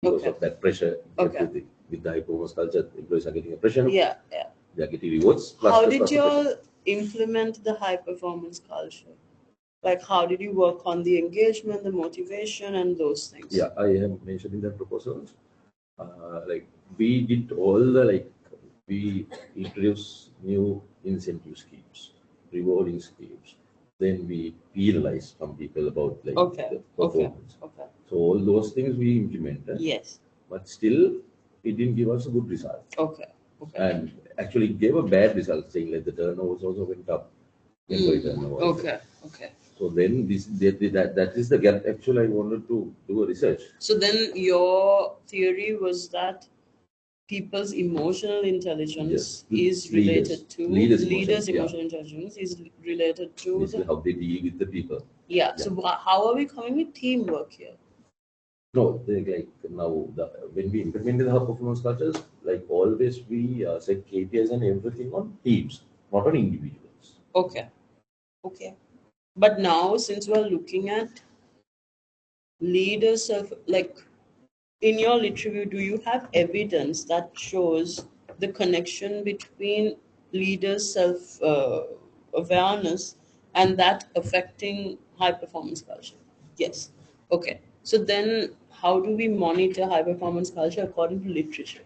because of that pressure. With the high performance culture, employees are getting a pressure. Yeah. They are getting rewards. How did you implement the high performance culture? Like, how did you work on the engagement, the motivation, and those things? Yeah, I have mentioned in that proposal. Like, we did all the, we introduced new incentive schemes, rewarding schemes. Then we penalize some people about the performance. So all those things we implemented. Yes. But still, it didn't give us a good result. And actually, it gave a bad result, saying like the turnovers also went up. Okay. So then that is the gap. Actually, I wanted to do a research. So then your theory was that people's emotional intelligence is related to leaders' emotional intelligence is related to how they deal with the people. Yeah. So how are we coming with teamwork here? No, now when we implemented the performance cultures, like always we set KPIs and everything on teams, not on individuals. Okay. But now, since we're looking at leaders of, like, in your literature, do you have evidence that shows the connection between leaders' self awareness and that affecting high performance culture? Yes. Okay. So then, how do we monitor high performance culture according to literature?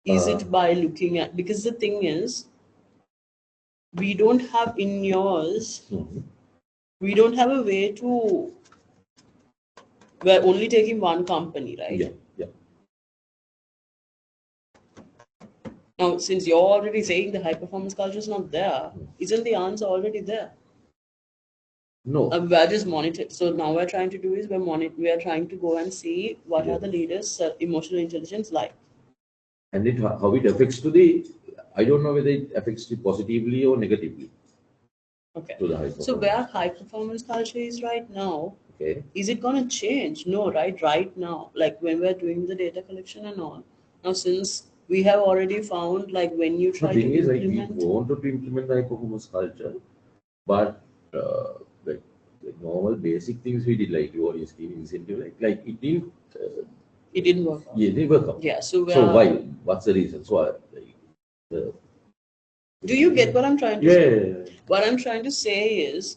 Is it by looking at, because the thing is, we don't have in yours, we don't have a way to, we're only taking one company, right? Yeah. Now, since you're already saying the high performance culture is not there, isn't the answer already there? No. We're just monitored. So now we're trying to do is we are trying to go and see what are the leaders' emotional intelligence like. And how it affects to the, I don't know whether it affects it positively or negatively. Okay. To the high so where high performance culture is right now, is it going to change? No, right now, like when we're doing the data collection and all. Now, since we have already found, like, when you try to implement, we wanted to implement the high performance culture, but like normal basic things we did, like rewarding scheme, incentive, like it didn't. It didn't work out. Yeah, it didn't work out. Yeah. So why? What's the reason? So do you get what I'm trying to say? Yeah. What I'm trying to say is,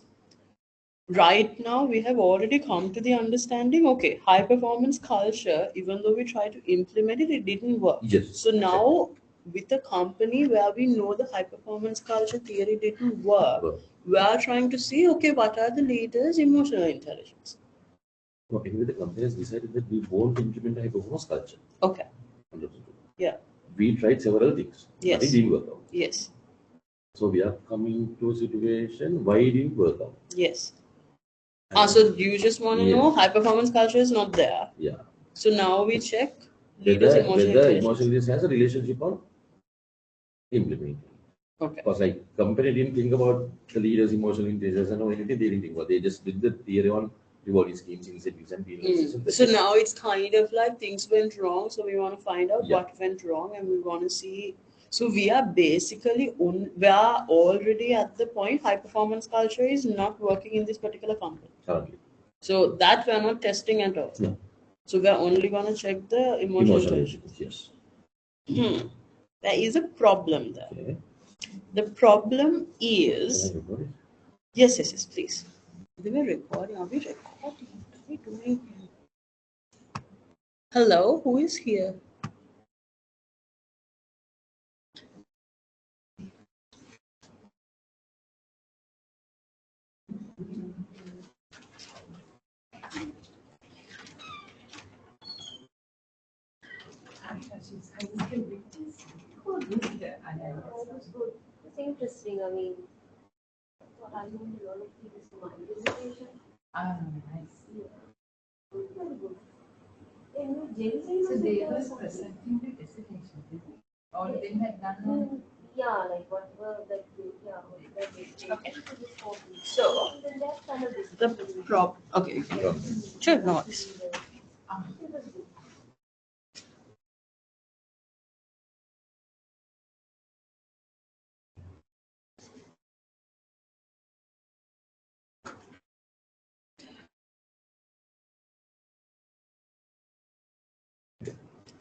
right now we have already come to the understanding, okay, high performance culture, even though we try to implement it, it didn't work. Yes. So now with a company where we know the high performance culture theory didn't work, we are trying to see, okay, what are the leaders' emotional intelligence? No, anyway, the company has decided that we won't implement high performance culture. Okay. Yeah. We tried several things, but it didn't work out. Yes. So we are coming to a situation why it didn't work out. Yes. So you just want to know high performance culture is not there. Yeah. So now we check whether emotional intelligence has a relationship on implementing. Okay. Because like company didn't think about the leaders' emotional intelligence and anything, they didn't think about. They just did the theory on rewarding schemes, incentives, and penalization. So now it's kind of like things went wrong. So we want to find out what went wrong, and we want to see. So we are basically we are already at the point high performance culture is not working in this particular company. Currently. So that we are not testing at all. No. So we are only going to check the emotional intelligence. Yes. There is a problem there. Okay. The problem is. Yes, please. We were recording. Are we recording? What are we doing here? Hello, who is here? It's interesting. I mean, what I know a lot of things in my dissertation. I see. Very good. So they were presenting the dissertation, or they had done. Yeah, like whatever, like yeah. Okay. So the problem. Okay. Sure, no worries.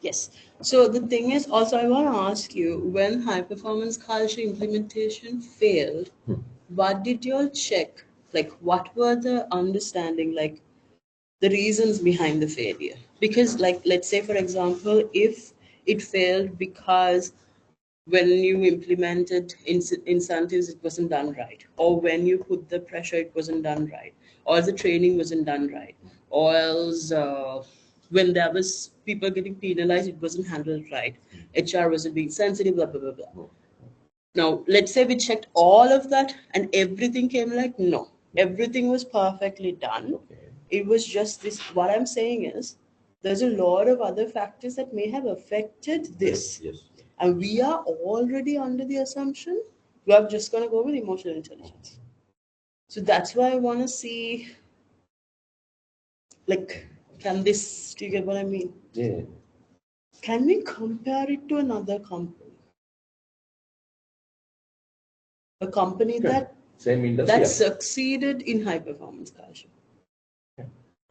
Yes. So the thing is, also I want to ask you, when high performance culture implementation failed, what did you all check? Like, what were the understanding, like the reasons behind the failure? Because, like, let's say, for example, if it failed because when you implemented incentives, it wasn't done right, or when you put the pressure, it wasn't done right, or the training wasn't done right, or else when there was people getting penalized, it wasn't handled right, HR wasn't being sensitive, blah blah blah blah. Now, let's say we checked all of that and everything came like, no, everything was perfectly done. Okay. It was just this. What I'm saying is, there's a lot of other factors that may have affected this. Yes. And we are already under the assumption we are just going to go with emotional intelligence. So that's why I want to see, like, do you get what I mean? Yeah. Can we compare it to another company? A company Same industry. that succeeded in high performance culture.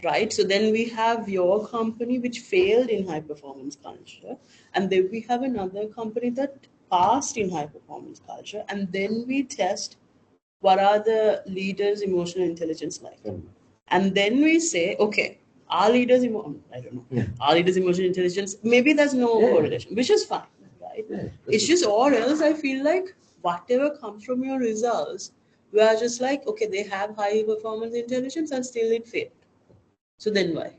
Right? So then we have your company which failed in high performance culture, and then we have another company that passed in high performance culture, and then we test what are the leaders' emotional intelligence like. And then we say, okay, our leaders, I don't know, our leaders' emotional intelligence, maybe there's no correlation, which is fine, right? Yeah, It's just, or else I feel like whatever comes from your results, we are just like, okay, they have high performance intelligence and still it failed. So then why?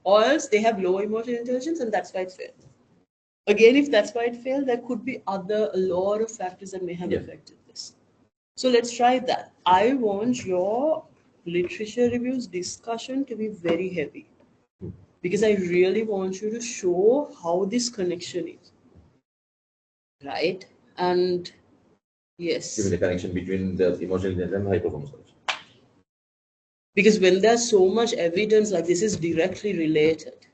Or else they have low emotional intelligence and that's why it failed. Again, if that's why it failed, there could be a lot of factors that may have affected this. So let's try that. I want your literature reviews discussion to be very heavy because I really want you to show how this connection is. Right? And yes. Given the connection between the emotional intelligence and high performance culture. Because when there's so much evidence like this is directly related,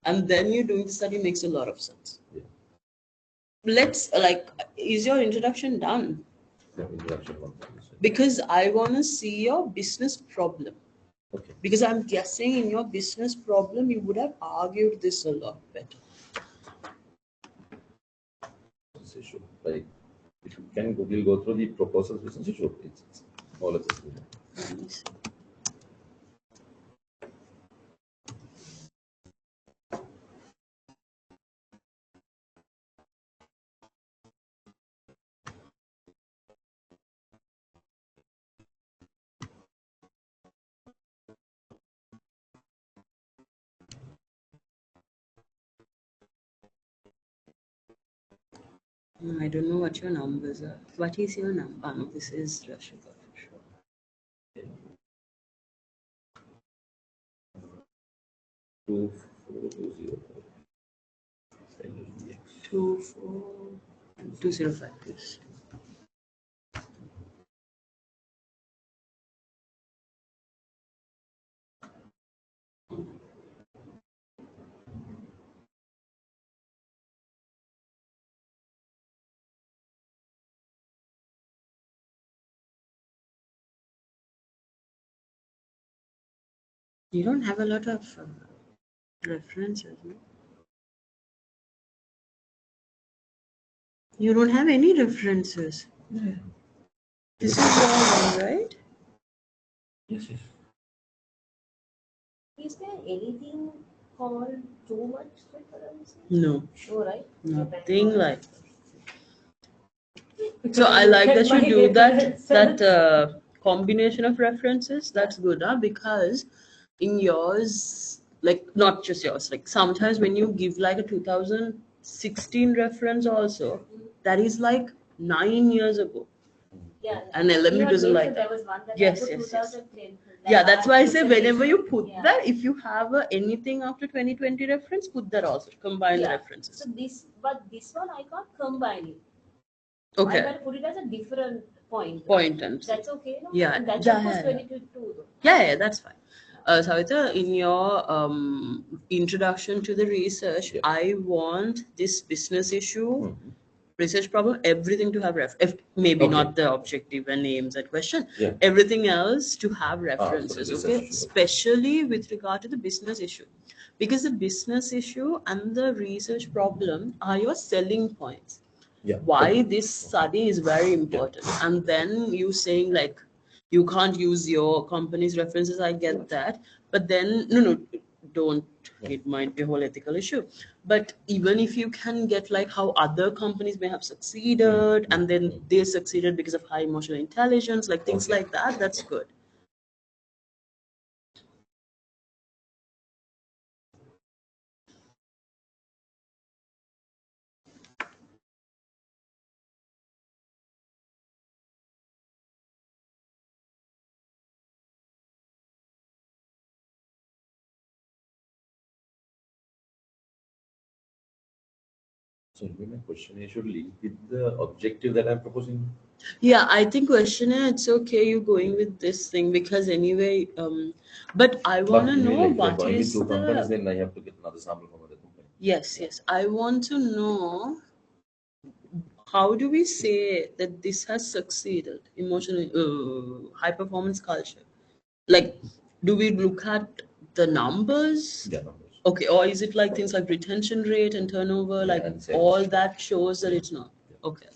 and then you're doing the study makes a lot of sense. Yeah. Let's is your introduction done? No, introduction. Because I want to see your business problem. Okay. Because I'm guessing in your business problem, you would have argued this a lot better. Business issue. Like, if you can we'll go through the proposals business issue. It's all of this. Nice. I don't know what your numbers are. What is your number? Oh, no, this is Rashika for sure. 24205. 24205. Yes. You don't have a lot of references, no? You don't have any references. Yeah. This is your one, right? Yes. Is there anything called too much reference? No, No, right? nothing like that. So I like that you do that combination of references. That's good, huh? Because in yours, like not just yours, like sometimes when you give like a 2016 reference also, that is like 9 years ago. Yeah. And LMU doesn't like there that. was one that Yes, I put yes, yes. 2010. Yeah, that's why I say whenever you put Yeah. that, if you have anything after 2020 reference, put that also. Combine the references. So this one I can't combine it. Okay. I can put it as a different point. Point and That's okay, no? Yeah. And that's Yeah, of course yeah, yeah. 2022 though. Yeah, that's fine. Savita, in your introduction to the research, I want this business issue, research problem, everything to have maybe not the objective and names and question, everything else to have references, so okay? issue. Especially with regard to the business issue. Because the business issue and the research problem are your selling points. Yeah. Why this study is very important. And then you saying like you can't use your company's references, I get that. But then no, don't, it might be a whole ethical issue. But even if you can get like how other companies may have succeeded and then they succeeded because of high emotional intelligence, like things like that, that's good. So my question should link with the objective that I'm proposing. Yeah, I think questionnaire, it's okay you going with this thing because anyway, but I want to But know like, if I'm what going with is two companies, the, then I have to get another sample from other company. yes, I want to know how do we say that this has succeeded, emotional high performance culture? Like, do we look at the numbers? Yeah, numbers. Okay, or is it like things like retention rate and turnover, like and sales. all that shows that it's not? Okay.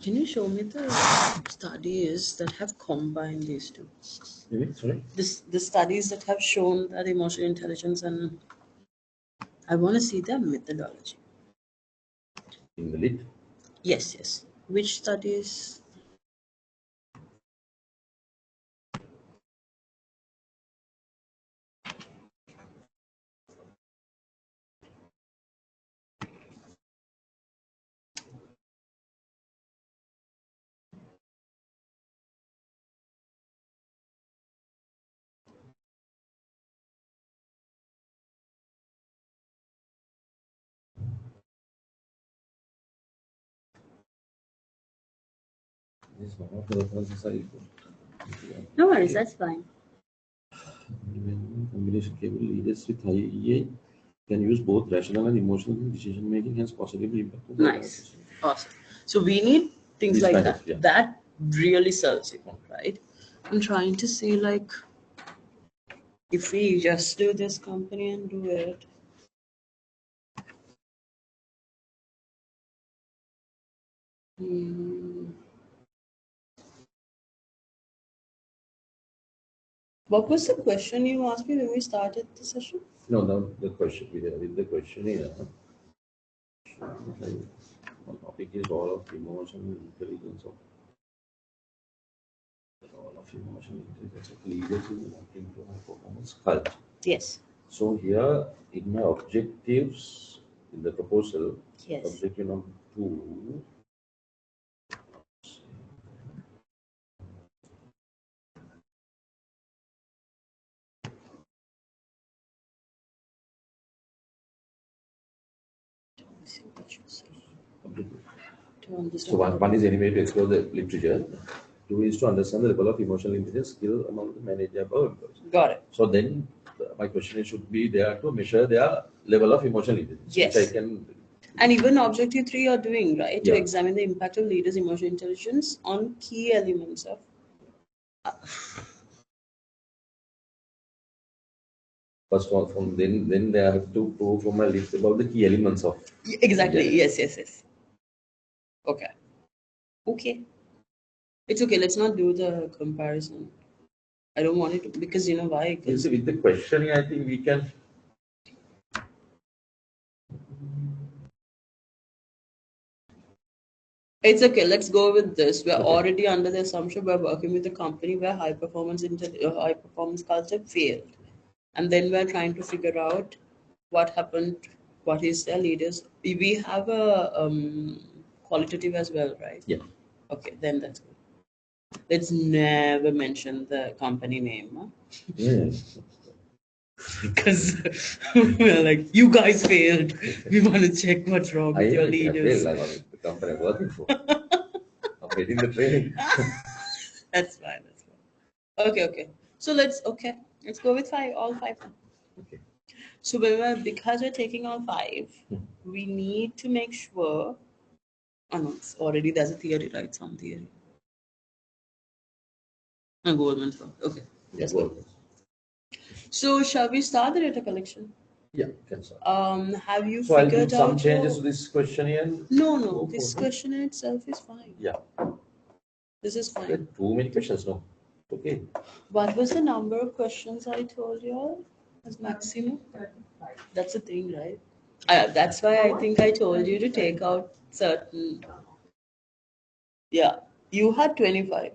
Can you show me the studies that have combined these two? Maybe, sorry? The studies that have shown that emotional intelligence, and I want to see their methodology. In the lit. Yes. Which studies? This is one of the references I put. No worries, that's fine. Combination cable leaders with high EA can use both rational and emotional decision making, hence positively impact the Nice. organization. Awesome. So we need things These like kind that. of, yeah. That really sells you, right? I'm trying to see like if we just do this company and do it. What was the question you asked me when we started the session? No, the question with the questionnaire. One topic is all of emotional intelligence of leaders in wanting to high performance culture. Yes. So here in my objectives in the proposal, Yes. objective number 2. So one is anyway to explore the literature. 2 is to understand the level of emotional intelligence skill among the manageable employees. Got it. So then my question should be there to measure their level of emotional intelligence. Yes. Which I can. And even objective 3 you're doing, right? To Yeah. examine the impact of leaders' emotional intelligence on key elements of. First of all, from then they have to prove from my list about the key elements of. Exactly. Yeah. Yes. Okay. It's okay. Let's not do the comparison. I don't want it to, because you know why? You Because see, with the questioning, I think we can. it's okay. Let's go with this. We're Okay. already under the assumption we're working with a company where high performance culture failed, and then we're trying to figure out what happened, what is their leaders. We have a qualitative as well, right? Yeah. Okay, then that's good. Let's never mention the company name, huh? Yeah. Because we're like, you guys failed. We want to check what's wrong with your I leaders. feel like the company I'm working for. I'm getting the training. That's fine. Okay. So let's go with 5, all 5. Okay. So because we're taking all 5, we need to make sure. Oh no, it's already there's a theory, right? Some theory. Goldman Sachs. Okay. Yeah, That's go good. on. So shall we start the data collection? Yeah, can start. Have you So I'll do figured some out changes your... to this questionnaire. and No, go no. This for it. question itself is fine. Yeah, This is there are fine. too many questions. No, okay. What was the number of questions I told you all as maximum? 35. That's the thing, right? That's why I think I told you to take out certain. Yeah, you had 25.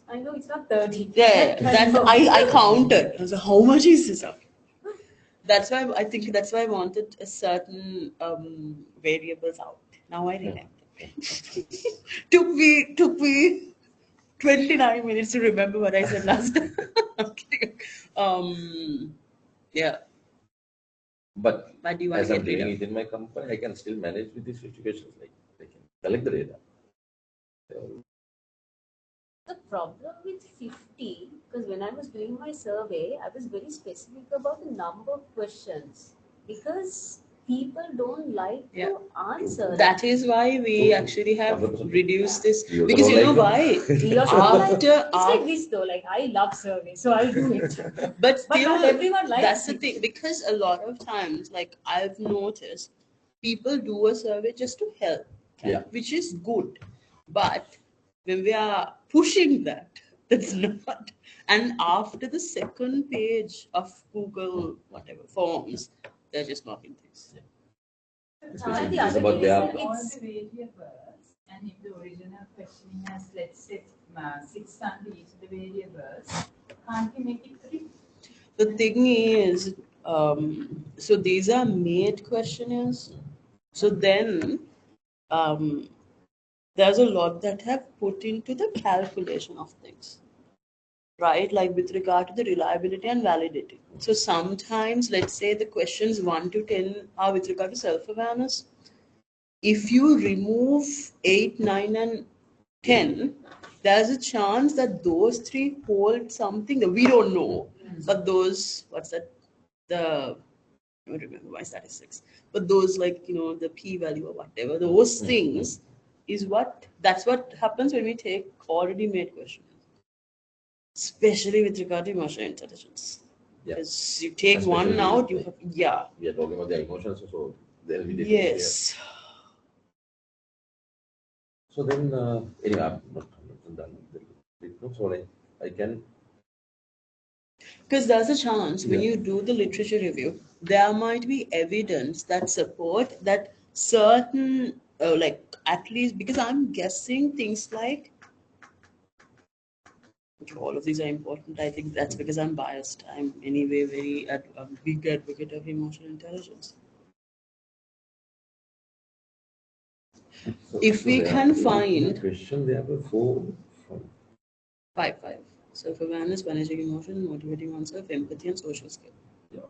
I know it's not 30. Yeah, that I counted. I was like, how much is this? That's why I think that's why I wanted a certain variables out. Now I remember. took me 29 minutes to remember what I said last time. I'm kidding. Yeah. But But do you want as to I'm get rid doing of? it in my company, I can still manage with these situations. Like I can collect the data. So, The problem with 50, because when I was doing my survey, I was very specific about the number of questions because people don't like Yeah. to answer. That is why we True. actually have 100%. reduced this You also because don't you know like why? them. You also don't like- After it's like this though, like I love survey, so I'll do it. but But still, not everyone likes that's the it. thing because a lot of times, like I've noticed, people do a survey just to help, Yeah. which is good. But when we are pushing that, that's not. And after the second page of Google whatever forms, they're just knocking things. Especially the this is other about thing their. is All it's the variables, and if the original questioning has, let's say, 6 under each of the variables, can't we make it 3? The thing is, so these are made questionnaires. So then, um, there's a lot that have put into the calculation of things, right? Like with regard to the reliability and validity. So sometimes, let's say the questions 1 to 10 are with regard to self-awareness. If you remove 8, 9, and 10, there's a chance that those three hold something that we don't know. But those, what's that? The, I don't remember my statistics, but those, like, the p value or whatever, those things is that's what happens when we take already made questions, especially with regard to emotional intelligence. Yeah. Because you take Especially one out, you like- have, yeah. We are talking about the emotions, so there will be definitely there. Yes. So then, anyway, I'm not 100% done with it. So I can. Because there's a chance when Yeah. you do the literature review, there might be evidence that support that certain, like at least, because I'm guessing things like, all of these are important. I think that's because I'm biased. I'm anyway a big advocate of emotional intelligence. So, If we there can are find question, they have a 4. 5. Self-awareness, managing emotions, motivating oneself, empathy, and social skill. Yeah.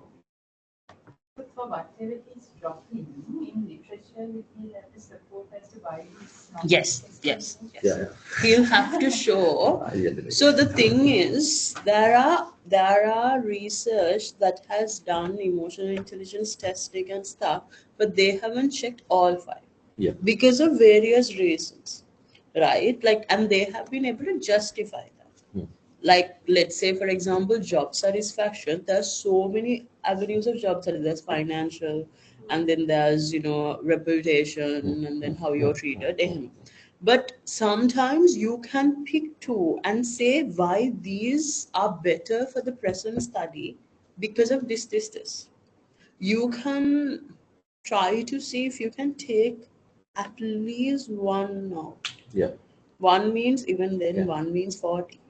But for whatever is dropping in literature, we feel that the support as to why it's not. Yes. Yeah. He'll have to show. I get it. So the thing is, there are research that has done emotional intelligence testing and stuff, but they haven't checked all 5 Yeah. because of various reasons, right? Like, and they have been able to justify that. Like, let's say, for example, job satisfaction. There's so many avenues of job satisfaction. There's financial, and then there's reputation, and then how you're treated. But sometimes you can pick 2 and say why these are better for the present study because of this. You can try to see if you can take at least 1 out. Yeah. 1 means, even then, Yeah. 1 means 40.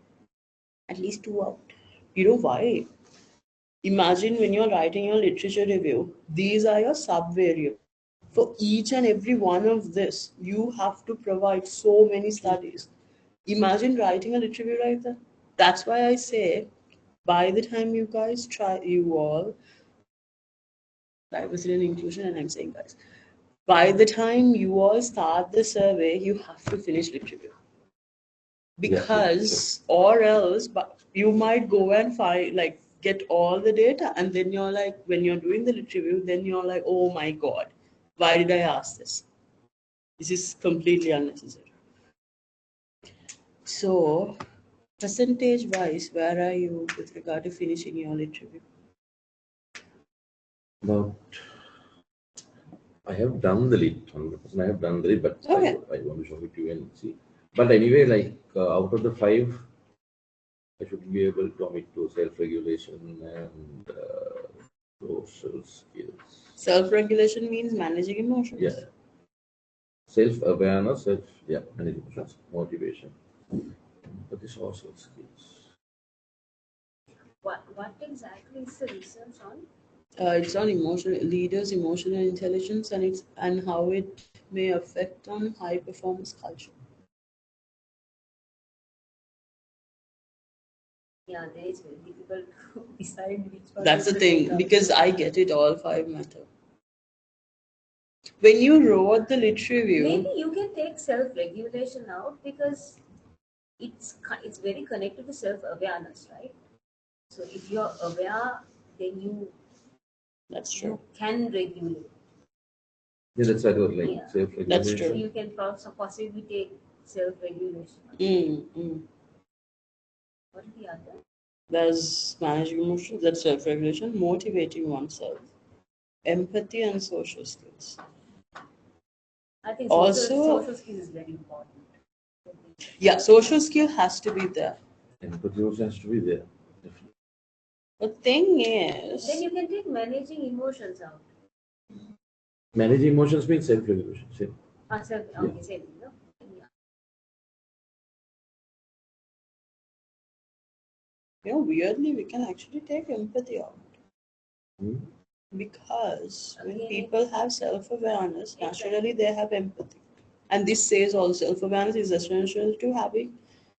At least 2 out. You know why? Imagine when you're writing your literature review, these are your sub variables. For each and every one of this, you have to provide so many studies. Imagine writing a literature review like that. That's why I say, by the time you guys try, you all, diversity and inclusion, and I'm saying guys, by the time you all start the survey, you have to finish literature review. Because or else but you might go and find, like, get all the data, and then you're like, when you're doing the literature review, then you're like, oh my god, why did I ask this is completely unnecessary. So Percentage wise, where are you with regard to finishing your lit review? But I have done the lead, 100%. I have done the lead, but Okay. I want to show it to you and see. But anyway, like out of the 5, I should be able to commit to self-regulation and social skills. Self-regulation means managing emotions. Yeah. Self-awareness, managing emotions, motivation, but the social skills. What exactly is the research on? It's on leaders' emotional intelligence and how it may affect on high performance culture. Yeah, then it's very difficult to decide which one. That's the is thing, right because I get it, all 5 matter. When you wrote the lit review, Maybe you can take self-regulation out because it's very connected to self-awareness, right? So if you're aware, then that's true. you can regulate. Yeah, that's what I thought, like Yeah. self-regulation. That's So true. you can possibly take self-regulation. What are the other? There's managing emotions, that's self-regulation, motivating oneself, empathy, and social skills. I think Also- social skills is very important. Yeah, social skill has to be there. Empathy also has to be there. Definitely. The thing is, Then you can take managing emotions out. Managing emotions means self-regulation. Same. Okay, same, no? Yeah. weirdly, we can actually take empathy out. Hmm? Because when Okay. people have self-awareness, naturally they have empathy. And this says all self-awareness is essential to having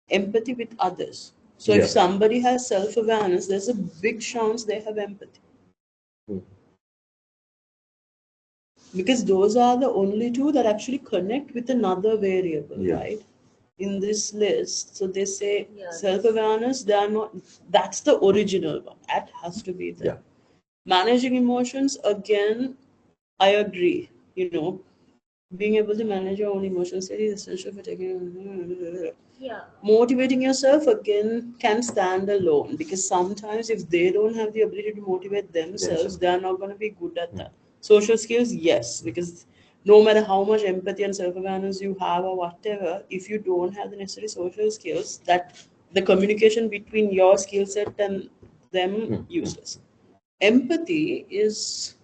empathy with others. So Yeah. if somebody has self-awareness, there's a big chance they have empathy. Hmm. Because those are the only two that actually connect with another variable, Yeah. right? In this list, so they say Yeah. self-awareness, they are not, that's the original one. That has to be there. Yeah. Managing emotions, again, I agree. Being able to manage your own emotions is essential for taking. Yeah. Motivating yourself, again, can stand alone, because sometimes if they don't have the ability to motivate themselves, they are not going to be good at that. Social skills, yes, because no matter how much empathy and self-awareness you have or whatever, if you don't have the necessary social skills, that the communication between your skill set and them, useless. Empathy is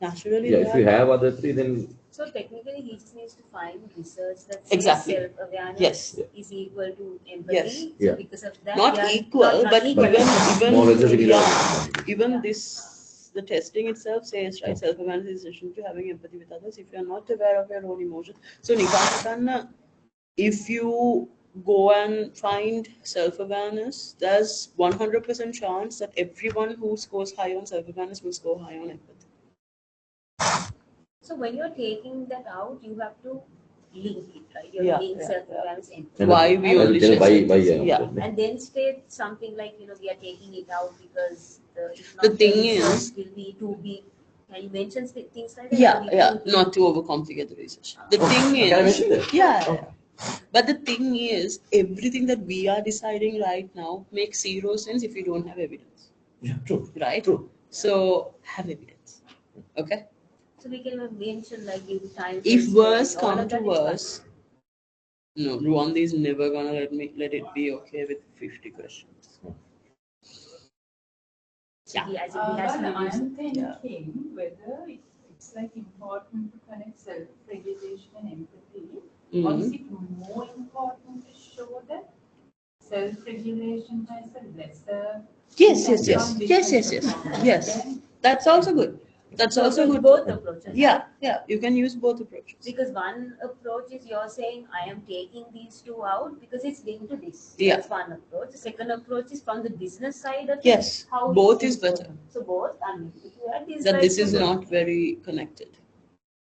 naturally Yeah, if you there. have other 3, then So technically, he just needs to find research that says Exactly. self-awareness Yes. is equal to empathy. Yes. So Yeah. because of that, Not they are equal, not but equal. even more or less a similar. even the testing itself says, right, self-awareness is essential to having empathy with others. If you're not aware of your own emotions, so Nikanna, if you go and find self-awareness, there's 100% chance that everyone who scores high on self-awareness will score high on empathy. So when you're taking that out, you have to link it, right? You're Yeah, link yeah, self-awareness empathy. Why we And only tell share why, sentence. Yeah. And then state something like, we are taking it out because if The not, thing research is- will be too big. Can you mention things like that? Yeah, Will be yeah, too big? not to overcomplicate the research. The thing is, can I mention that? yeah. But the thing is, everything that we are deciding right now makes zero sense if you don't have evidence, Yeah, true. right? True. So have evidence, okay? So we can mention like the time. If spent, worse all come of to that is fine. worse, no, Rwanda is never gonna let it be okay with 50 questions. So he has But to I'm reduce it. thinking whether it's like important to connect self-regulation and empathy, or is it more important to show that self-regulation has a lesser Yes. impact Yes. That's also good. That's So also use good. both approaches. Yeah, you can use both approaches. Because one approach is you're saying I am taking these two out because it's linked to this. Yeah. That's one approach. The second approach is from the business side of Yes, it. How both it is better. So both, and if you add this, That this is not very connected.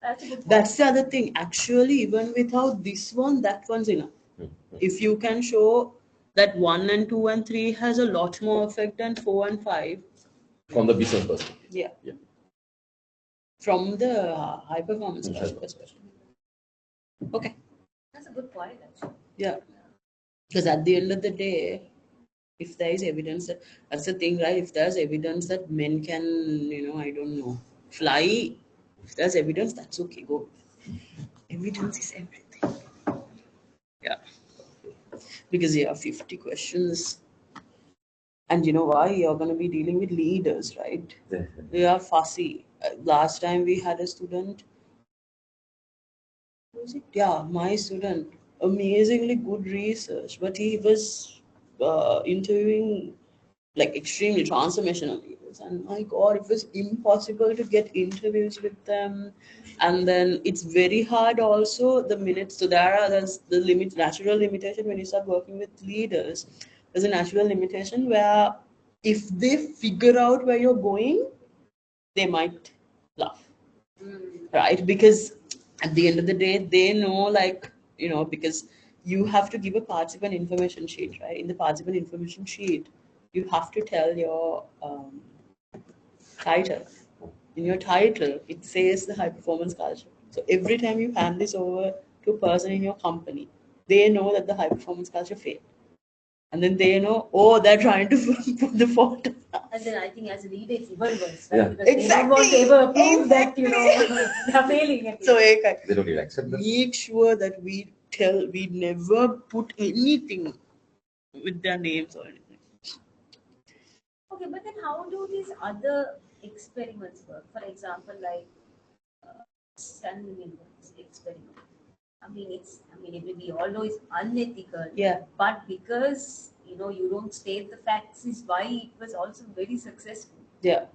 That's a good point. That's the other thing. Actually, even without this one, that one's enough. If you can show that 1 and 2 and 3 has a lot more effect than 4 and 5. From the business perspective. Yeah. Yeah. From the high performance perspective. Okay. That's a good point, actually. Yeah. Because at the end of the day, If there is evidence that's the thing, right? If there's evidence that men can, I don't know, fly, if there's evidence, that's okay, go. Evidence is everything. Yeah. Because 50 questions. And you know why? You're going to be dealing with leaders, right? They are fussy. Last time we had a student, who was it? Yeah, my student, amazingly good research, but he was interviewing like extremely transformational leaders, and my god, it was impossible to get interviews with them. And then it's very hard also the minutes. So there's the limit, natural limitation when you start working with leaders. There's a natural limitation where if they figure out where you're going, they might laugh, right? Because at the end of the day, they know, like, because you have to give a participant information sheet, right? In the participant information sheet, you have to tell your title. In your title, it says the high performance culture. So every time you hand this over to a person in your company, they know that the high performance culture failed. And then they know, oh, they're trying to put the fault. And then I think as a leader, it's even worse, right? Yeah. Because they don't want to ever prove that, they're failing at it. So They don't even accept that. make sure that we never put anything with their names or anything. Okay, but then how do these other experiments work? For example, like standing in experiment. We all know it's unethical. Yeah. But because you don't state the facts, is why it was also very successful. Yeah.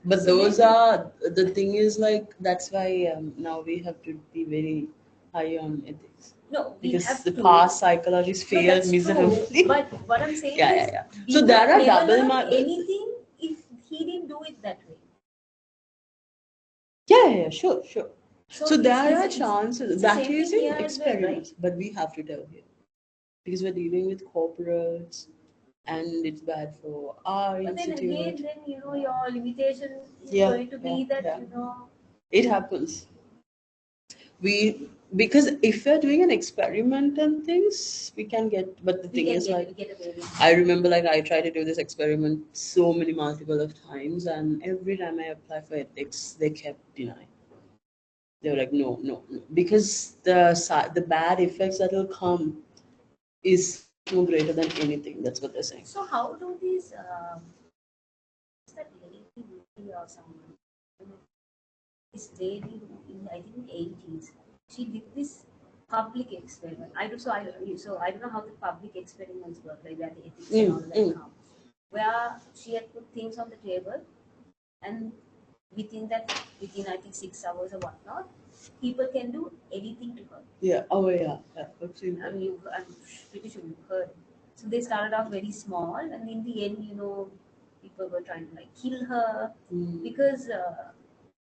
But So those then- are, the thing is, like, that's why now we have to be very high on ethics. No, we Because have the to. past psychologists No, failed that's miserably. true. But what I'm saying Yeah, is, yeah. we So would there are never double learn mark. anything if he didn't do it that way. Yeah, sure. So there it's- are it's- chances. it's the That same is thing in here as well, right? experiments, but we have to tell here because we're dealing with corporates, and it's bad for our But then institute. again, your limitation is Yeah, going to be that yeah. It happens. Because if we're doing an experiment and things, we can get. But the thing is, like, we get away with it. I remember, like, I tried to do this experiment so many multiple of times, and every time I apply for ethics, they kept denying. They were like, no, because the bad effects that will come is no greater than anything. That's what they're saying. So how do these is that lady or someone this lady in I think 80s, she did this public experiment. I don't know how the public experiments work, like that the ethics and all that come. Where she had put things on the table, and within I think 6 hours or whatnot, people can do anything to her. Yeah. Oh, yeah. I've seen that. I'm pretty sure you've heard. So they started off very small, and in the end, people were trying to like kill her because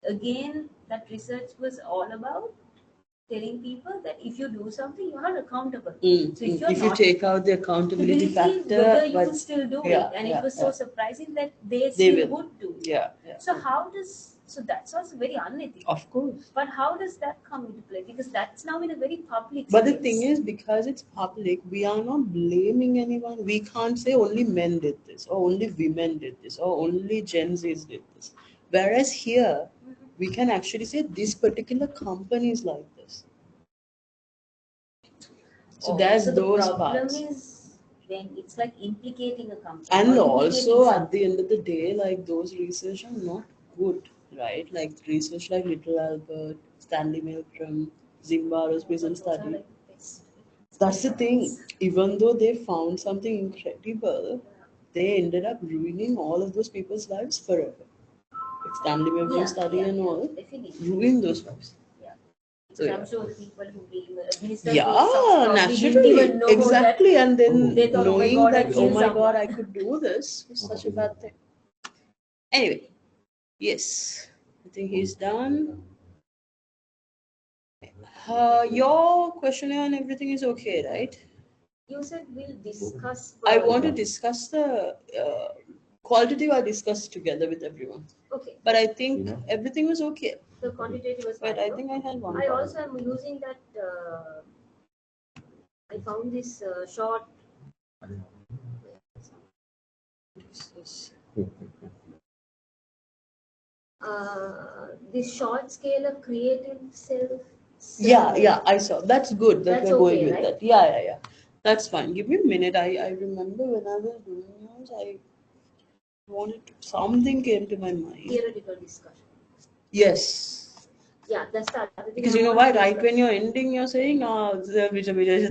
again, that research was all about telling people that if you do something, you're not accountable. So if you take out the accountability factor, whether you would still do it, and it was so surprising that they still would do it. Yeah. So so that's also very unethical. Of course. But how does that come into play? Because that's now in a very public But the space. thing is, because it's public, we are not blaming anyone. We can't say only men did this, or only women did this, or only Gen Zs did this. Whereas here, we can actually say this particular company is like this. So there's so those the problem parts. is when it's like implicating a company. And or also, implicating at the end of the day, like, those research are not good, right? Like research like Little Albert, Stanley Milgram, Zimbardo's prison those are study. like the best. That's the thing. Even though they found something incredible, they ended up ruining all of those people's lives forever. Like Stanley Milgram study and all, Definitely. ruined those lives. Yeah. So, I'm yeah. sure the people who administer Yeah, those stuff probably naturally, didn't even know exactly. that. And then They thought, oh my knowing God, I that, oh killed my God, someone. I could do this was such a bad thing. Anyway, yes, I think he's done. Your questionnaire and everything is okay, right? You said we'll discuss. I want to discuss the qualitative. I discussed together with everyone. Okay. But I think everything was okay. The quantitative was But fine, I think I had one. I also am using that. I found this short. This short scale of creative self. Yeah, I saw. That's good that That's we're going okay, with right? that. Yeah. That's fine. Give me a minute. I remember when I was doing yours, I wanted to, something came to my mind. Theoretical discussion. Yes. Yeah, that's the other thing. Because I you know want why? to Right discuss. when you're ending, you're saying, oh, which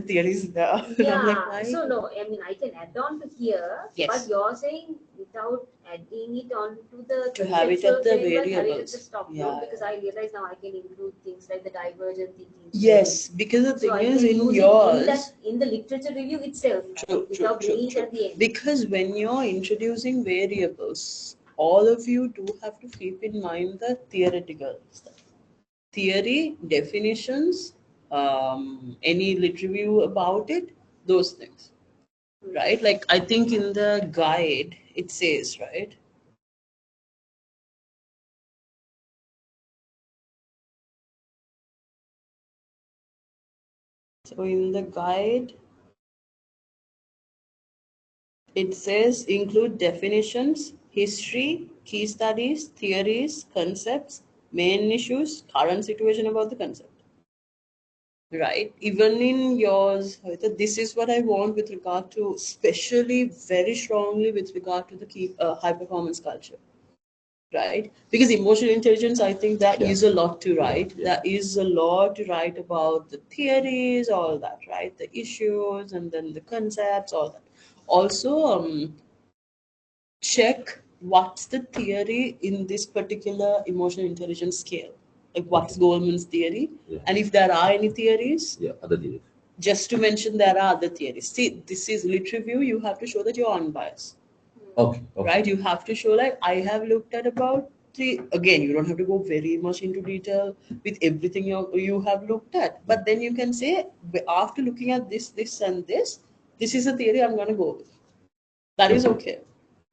theories there. And I'm like, Yeah, why? so no, I mean, I can add on to here, Yes. but you're saying without adding it onto the To have it conceptual at the framework, have it at variables. the stop Yeah, node, because I realize now I can include things like the divergent thinking. Yes, because the So thing I is can in use yours. it in the literature review itself, right? Without bringing it at the end. Because when you're introducing variables, all of you do have to keep in mind the theoretical stuff. Theory, definitions, any lit review about it, those things. Right? Like I think in the guide it says, right? So in the guide, it says include definitions, history, key studies, theories, concepts, main issues, current situation about the concept. Right? Even in yours, this is what I want with regard to, especially very strongly with regard to the key high performance culture. Right? Because emotional intelligence, I think there is a lot to write. There is a lot to write about the theories, all that, right? The issues and then the concepts, all that. Also, check what's the theory in this particular emotional intelligence scale. Like what's Goldman's theory? Yeah. And if there are any theories, Other theories. just to mention there are other theories. See, this is lit review, you have to show that you're unbiased. Okay. Right? You have to show like I have looked at about three. Again, you don't have to go very much into detail with everything you have looked at. But then you can say after looking at this and this is a theory I'm gonna go with. That is okay.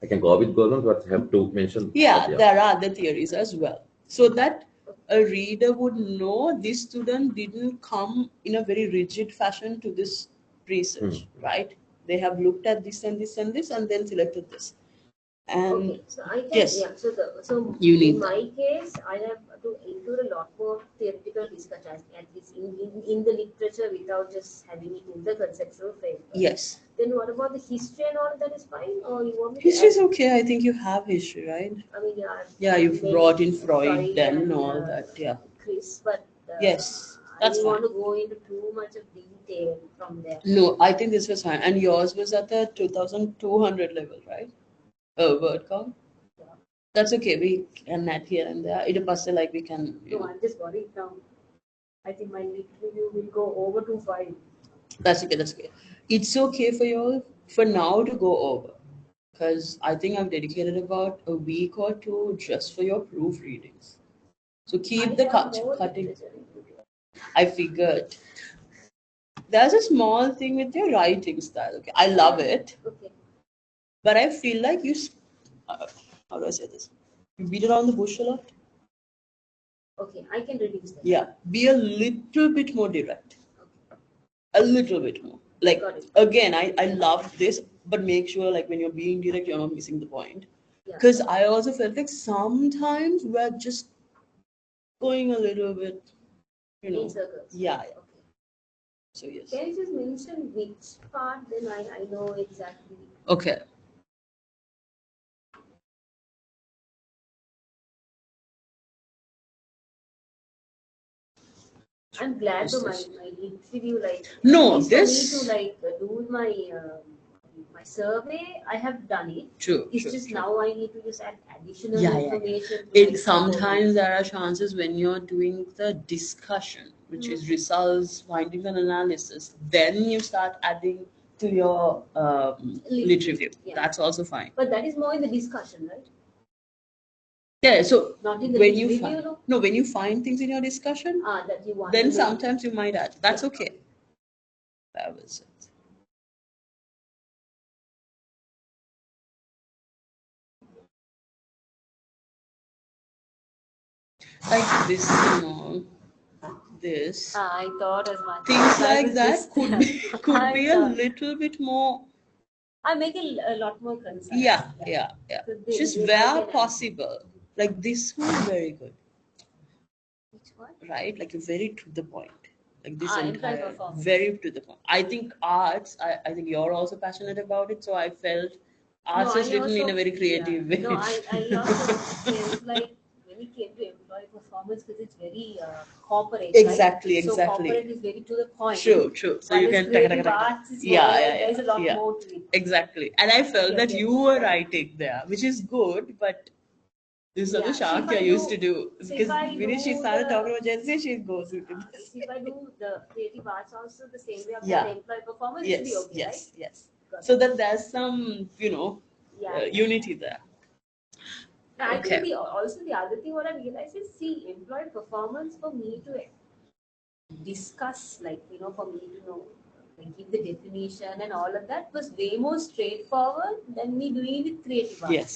I can go with Goldman, but have to mention. Yeah, there are other theories as well. So that a reader would know this student didn't come in a very rigid fashion to this research, right? They have looked at this and this and this and then selected this. And Okay, so I can, yes, yeah, so you need in my case, I have to include a lot more theoretical discussion, at least in the literature, without just having it in the conceptual framework. Yes. Then what about the history and all that is fine? Or you want me to History is add? okay. I think you have history, right? I mean, yeah. Yeah, you've brought in Freud and and all that. Yeah. Chris, but Yes, I that's didn't want fine. to go into too much of detail from there. No, I think this was fine. And yours was at the 2200 level, right? Word count. Yeah. That's okay. We can add here and there. It'll pass like we can. No, I'm just worried now. I think my lit review will go over to 5. That's okay. That's okay. It's okay for you all for now to go over, because I think I've dedicated about a week or two just for your proofreadings. So keep the cutting. I figured. There's a small thing with your writing style. Okay, I love it, Okay. but I feel like how do I say this? You beat around the bush a lot. Okay, I can reduce that. Yeah, be a little bit more direct. A little bit more. Like Got it. again, I love this, but make sure like when you're being direct, you're not missing the point. Yeah. Because I also felt like sometimes we're just going a little bit, In circles. Yeah. Okay. So yes. Can you just mention which part? Then I know exactly. Okay. I'm glad to my lit review No, at least for me to do my survey. I have done it. True. It's just now I need to just add additional Yeah. information. Sometimes there are chances when you're doing the discussion, which is results, findings, and analysis. Then you start adding to your lit review. Yeah. That's also fine. But that is more in the discussion, right? Yeah. So not in the when lit you review, when you find things in your discussion, that you want. then sometimes you might add. That's okay. That was it. Like this, this. I thought as much. Things like that could be a little bit more I make it a lot more concise. Yeah. So they Just like where an- possible. Like this one is very good, Which one? right? Like you're very to the point. Like this Employee entire, performance. very to the point. I think arts, I think you're also passionate about it. So I felt arts No, is I written in also- a very creative way. No, I also felt like when it came to employee performance, because it's very corporate. Exactly, right? So exactly. corporate is very to the point. True. So you Whereas can creative arts is more like there's a lot yeah. more to it. Exactly. And I felt Yes, that yes. you were writing there, which is good, but this is Yeah, something so if Shakya I used do- to do. so if Because I when she do started the- talking about Gen Z, she goes into this. If I do the creative arts also the same way I've Yeah. done employee performance, it should be okay, right? Yes. Got So that there's some, Yeah. unity there. I Okay. think also the other thing what I realized is, see, employee performance for me to discuss, like, for me to know, like, give the definition and all of that was way more straightforward than me doing it with creative arts. Yes.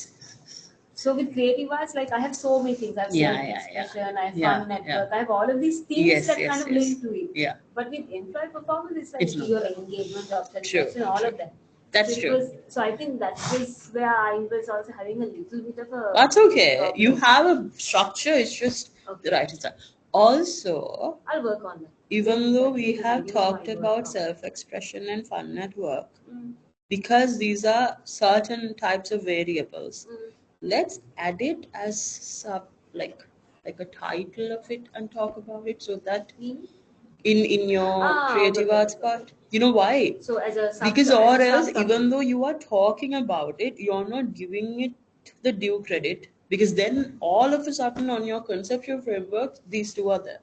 So with creative arts, like I have so many things. I have Yeah, self-expression, I have Yeah, fun network, I have all of these things Yes, that yes, kind of yes. link to it. Yeah. But with employee performance, it's like It's not. your engagement, job True, satisfaction, all true. of that. That's so it true. so I think that was where I was also having a little bit of a. That's okay. problem. You have a structure, it's just the right style. Also, I'll work on that. even though we Definitely have reduce talked my word about count. self-expression and fun network, Mm. because these are certain types of variables, Mm. let's add it as like a title of it and talk about it, so that Meaning? in your creative okay, arts okay. part, you know why? So as a Because as a or else, sub-topic. even though you are talking about it, you're not giving it the due credit, because then all of a sudden on your conceptual framework, these two are there,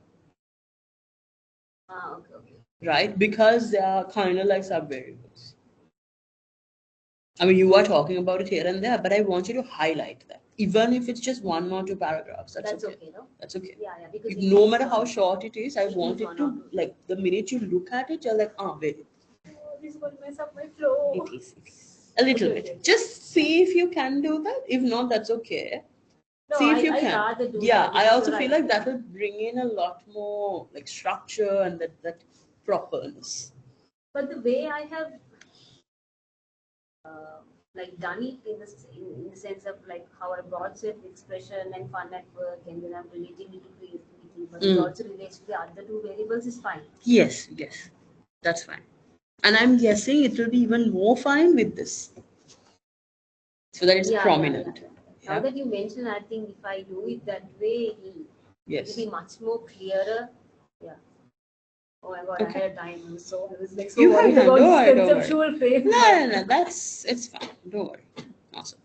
Okay. right? Because they are kind of like sub variables. I mean, you are talking about it here and there, but I want you to highlight that, even if it's just 1 or 2 paragraphs. That's okay. No? That's okay. Yeah, because If it no is, matter how short it is, I it want is it one to, or two. like, the minute you look at it, you're like, wait. This will mess up my flow. It is. A little bit. Just see if you can do that. If not, that's okay. No, See if you I can. rather do Yeah, that I because also you're feel right. like that will bring in a lot more like structure and that properness. But the way I have like done it in the sense of like how I brought self-expression and fun network, and then I'm relating it to creativity, but it also relates to the other two variables is fine. Yes, that's fine. And I'm guessing it will be even more fine with this, so that it's prominent. Now that you mention, I think if I do it that way, it will be much more clearer. Yeah. Oh my god, Okay. I had time, so I was like so You worried have about don't this worry, don't worry. conceptual frame. No, it's fine. Don't worry. Awesome.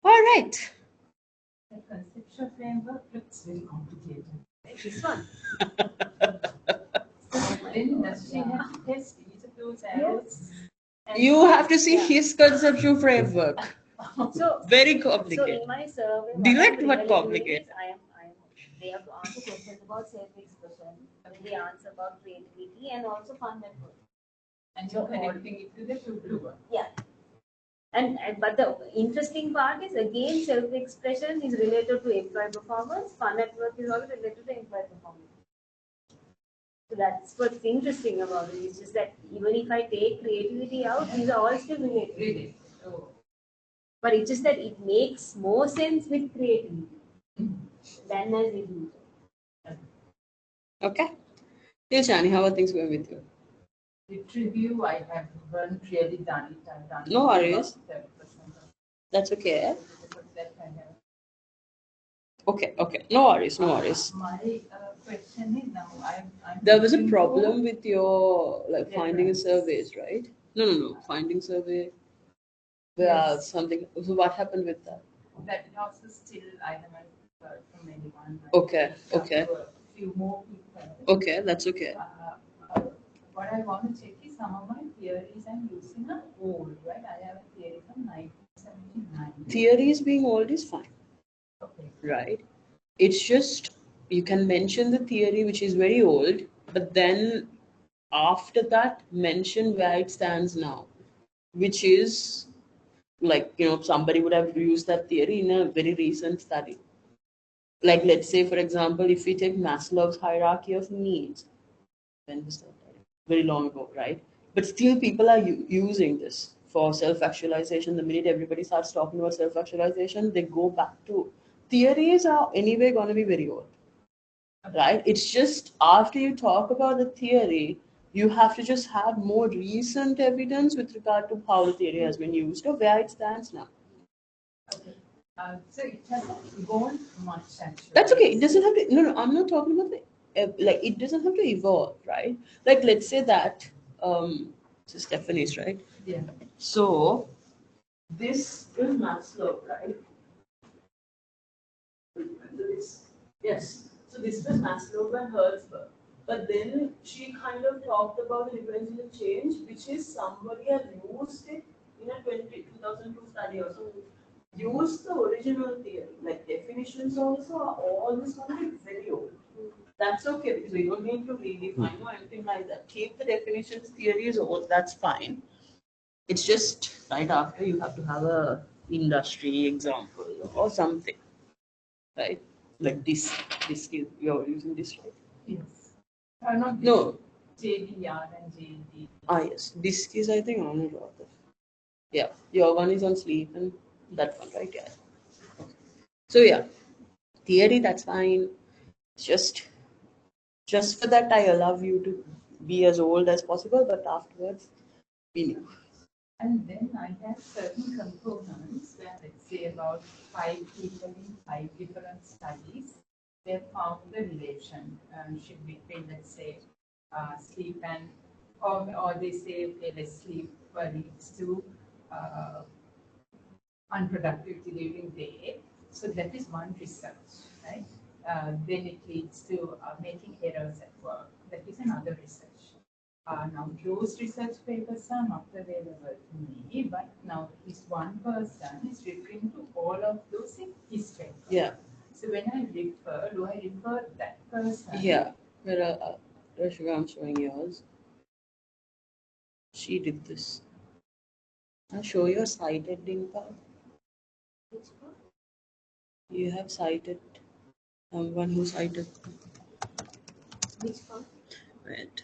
All right. The conceptual framework looks very complicated. This one. Then does she have to test each of those arrows? And You have to see his conceptual framework. So Very So complicated. in my survey, Direct what but I'm really doing complicated. is they have to answer questions about self-expression, they answer about creativity and also fun network. And you're connecting it to the blue one. Yeah. And but the interesting part is again self-expression is related to employee performance, fun network is also related to employee performance. So that's what's interesting about it. It's just that even if I take creativity out, these are all still related. Really? Oh. But it's just that it makes more sense with creativity than as it is. Okay. Hey, Shani, how are things going with you? Lit review, I haven't really done it. I've done No it worries. about 7% of That's okay. that I have. Okay. No worries. My question is now, I'm There was a looking problem with your like Yeah, finding right. surveys, right? No. Finding survey. Where Yes. something. So what happened with that? that also still I haven't heard from anyone. Okay. A few more people. Okay, that's okay. What I want to check is some of my theories I'm using are old, right? I have a theory from 1979. Theories being old is fine, Okay. right? It's just you can mention the theory which is very old, but then after that mention where it stands now, which is like somebody would have used that theory in a very recent study. Like let's say for example, if we take Maslow's hierarchy of needs, when was that? Very long ago, right? But still people are using this for self-actualization. The minute everybody starts talking about self-actualization, they go back to theories are anyway going to be very old, right? It's just after you talk about the theory, you have to just have more recent evidence with regard to how the theory has been used or where it stands now. Okay. So it hasn't evolved much actually. That's okay. It doesn't have to. No, no. I'm not talking about the like. It doesn't have to evolve, right? Like, let's say that this is Stephanie's, right? Yeah. So this is Maslow, right? Yes. So this was Maslow and Hertzberg. But then she kind of talked about the differential change, which is somebody had used it in a 2002 study or so. Use the original theory, like definitions also are all this one is very old. That's okay because we don't need to redefine or anything like that. Keep the definitions, theory is old, that's fine. It's just right after you have to have a industry example or something, right? Like this is you're using this, right? Yes. Not No. JDR and JD. Yes. Disk is I think Arnold Roth. Yeah. Your one is on sleep and that one, right? Yeah. So yeah. Theory, that's fine. It's just for that I allow you to be as old as possible, but afterwards be new. And then I have certain components where let's say about 5 people in 5 different studies, they found the relationship between let's say sleep and or they say okay let's sleep leads to unproductivity during the day. So that is one research, right? Then it leads to making errors at work. That is another research. Now those research papers are not available to me, but now this one person is referring to all of those in his paper. Yeah. So when I refer, do I refer that person? Yeah. Well, Rashika, I'm showing yours. She did this. I'll show you a cited link part. Which one? You have cited someone who cited. Which one? Right.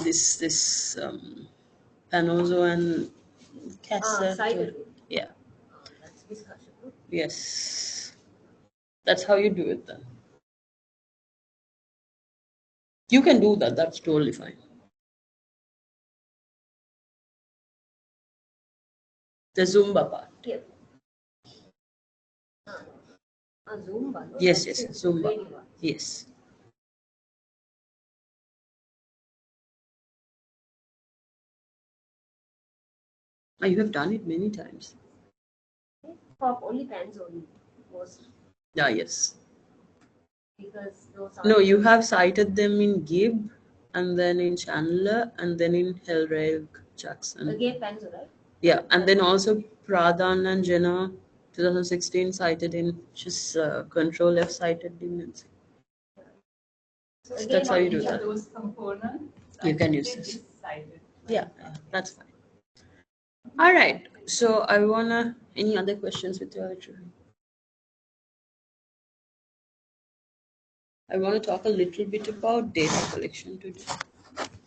This Panozo and Cassette. Cited. Yeah. That's discussion. No? Yes. That's how you do it then. You can do that. That's totally fine. The Zumba part. Yeah. Zumba. No? Yes, That's yes, it. Zumba. Lady one. Yes. You have done it many times. Pop only pants only. Most Yeah, yes. because those are No, you have cited them in Gibb, and then in Chandler, and then in Hellraive Jackson. again pants, right? Yeah, and then also Pradhan and Jenna, 2016 cited in just Control F cited in Nancy. So So again, that's how you do Each of that. those components. You can I use think this. is cited. Yeah, that's fine. All right. So I wanna. Any other questions with your lecture? I want to talk a little bit about data collection today.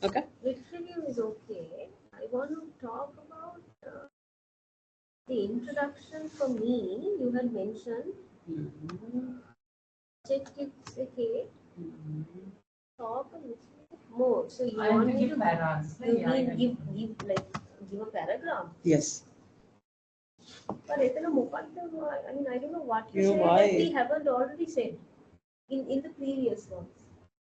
Okay. Review is okay. I want to talk about the introduction for me. You had mentioned objectives, okay. Talk a little bit more. So you I want have to me give to paras. you Yeah, mean give a paragraph? Yes. But I mean I don't know what You you know said why? that we haven't already said in the previous ones.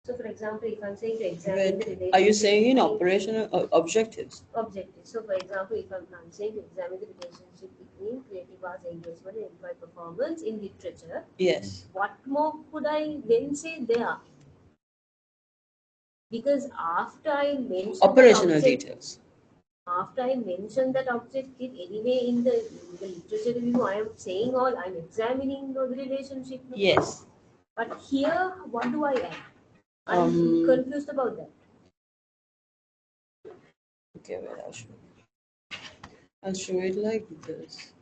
So for example, if I'm saying to examine the But relationship are you saying in between operational objectives? objectives. So for example, if I'm saying to examine the relationship between creative arts engagement and employee performance in literature, Yes. what more could I then say there? Because after I mentioned Operational details. after I mentioned that objective, anyway in the literature review, I am saying I'm examining the relationship. No? Yes. But here, what do I add? I'm confused about that. Okay, wait, I'll show you. I'll show it like this.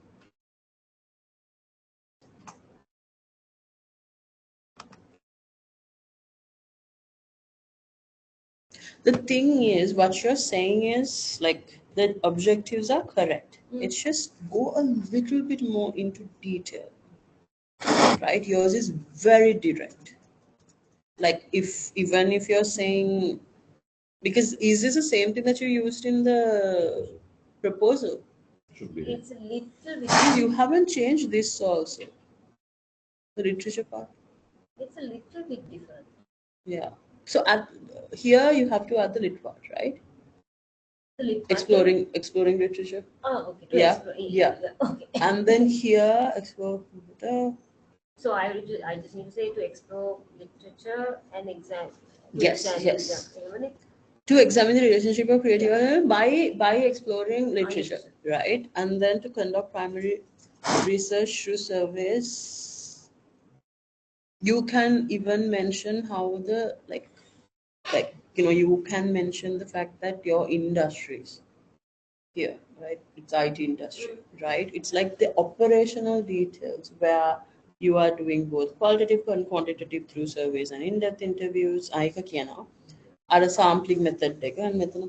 The thing is, what you're saying is like the objectives are correct. It's just go a little bit more into detail, right? Yours is very direct. Like even if you're saying, because is this the same thing that you used in the proposal? Should be. It's a little bit. You haven't changed this also, the literature part. It's a little bit different. Yeah. So at here you have to add the lit part, right? The lit part. Exploring literature. Oh, okay. To Yeah, explore. yeah. Okay. And then here explore. So I just need to say to explore literature and exam. Yes, yes. Examine it. To examine the relationship of creative by exploring literature, right? And then to conduct primary research through surveys. You can even mention how the like you can mention the fact that your industries here, right? It's IT industry, right? It's like the operational details where you are doing both qualitative and quantitative through surveys and in-depth interviews. I can now add a sampling method and method.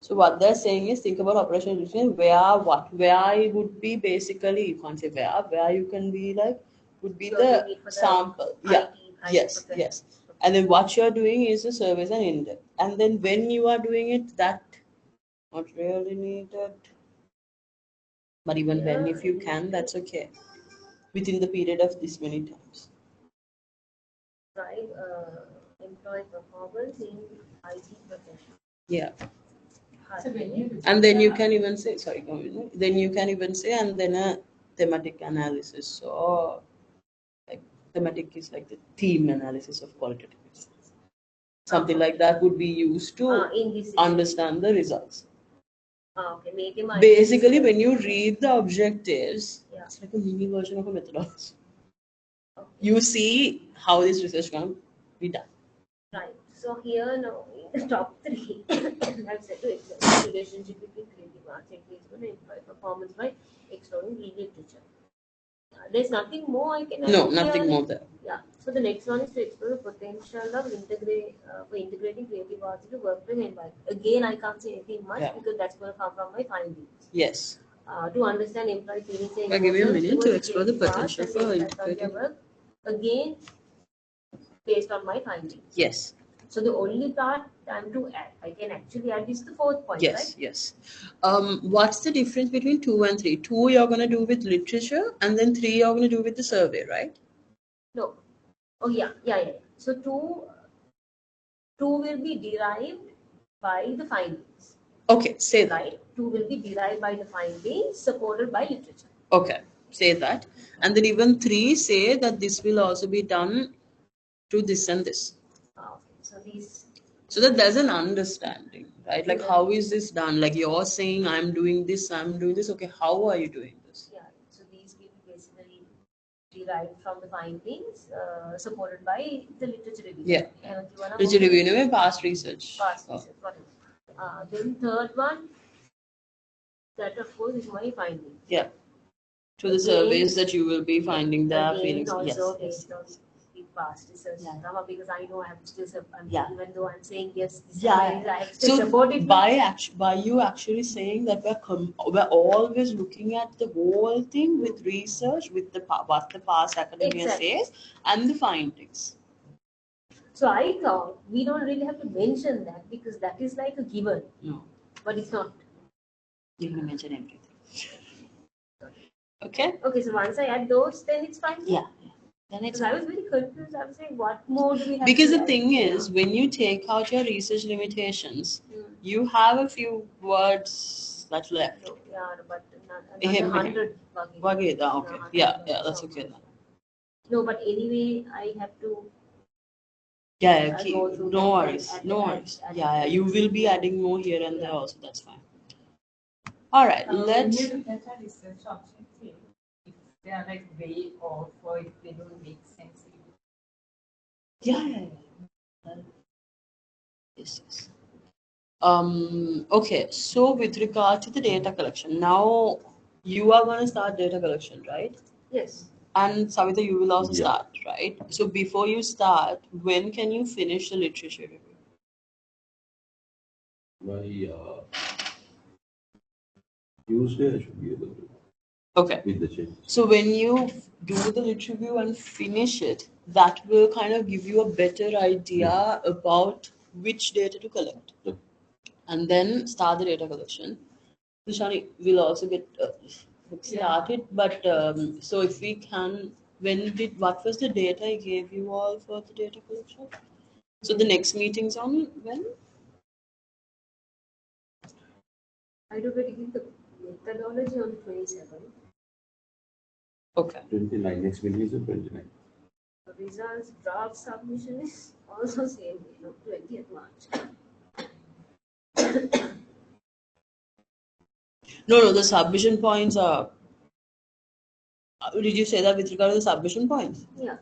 So what they're saying is think about operational detail where it would be basically, you can't say where you can be like would be the sample. Yeah. Yes, yes. And then what you're doing is the surveys and in-depth. And then when you are doing it, that not really needed. But even when, if you can, that's okay. Within the period of this many times. Drive employee performance in IT profession. Yeah. So when you And then you can even say, sorry, then you can even say, and then a thematic analysis. So, like, thematic is like the theme analysis of qualitative research. Something like that would be used to in this understand the results. Okay, make him Basically, when you read the objectives, Yeah. it's like a mini version of a methodology. Okay. You see how this research can be done. Right. So here now, in the top three, I've said to explore the relationship between creative arts engagement and employee performance by exploring literature. There's nothing more I can No, add nothing here. more there. Yeah. So the next one is to explore the potential of integrating creative arts into workplace environment. Again, I can't say anything much Yeah. because that's going to come from my findings. Yes. To understand employee feelings and I'll give you a emotions minute to towards explore the creative arts potential and for the impact on their integrating. work. Again, based on my findings. Yes. So the only part I'm to add, I can actually add this to the fourth point, Yes, right? yes. What's the difference between 2 and 3? 2 you're going to do with literature, and then 3 you're going to do with the survey, right? No. Oh yeah. So two will be derived by the findings. Okay, say that. Right? Two will be derived by the findings supported by literature. Okay, say that. And then even 3 say that this will also be done to this and this. Okay. So these. So that there's an understanding, right? Like, how is this done? Like, you're saying, I'm doing this. Okay, how are you doing this? Yeah. So these will be basically derived from the findings supported by the literature review. Yeah. Literature review, past research. Past research. Then third one, that of course is my findings. Yeah. To the surveys that you will be finding the feelings. Also Yes. based on the past research drama, because I know I have to still support. Yeah. Even though I'm saying yes, this Yeah. I have to still So support it. by you actually saying that we're always looking at the whole thing with research, with what the past academia says and the findings. So I thought we don't really have to mention that because that is like a given. No. But it's not. You're going to mention everything. Okay? Okay, so once I add those, then it's fine. Yeah. Then it's Because I was very confused. I was saying, what more do we have because to the add? thing is, when you take out your research limitations, you have a few words that left. No, yeah, but Him. 100. Okay. Yeah, that's okay then. No, but anyway, I have to. Yeah, go through no that worries, and no add- worries. add- Yeah, you will be adding more here and there also. That's fine. All right, When let's. you look at a research objective, if they are like way off or if they don't make sense. Yeah. Yes. Okay, so with regard to the data collection, now you are going to start data collection, right? Yes. And Savita, you will also Yeah. start, right? So before you start, when can you finish the literature review? By Tuesday, I should be able to Okay. with the change. So when you do the lit review and finish it, that will kind of give you a better idea about which data to collect, Okay. and then start the data collection. Shani will also get started, but so if we can, what was the data I gave you all for the data collection? So the next meeting's on when? I do get give the methodology on 27. Okay. 29. Next meeting is the 29. The results draft submission is also same day, 20th March. No, the submission points are. Did you say that with regard to the submission points? Yeah.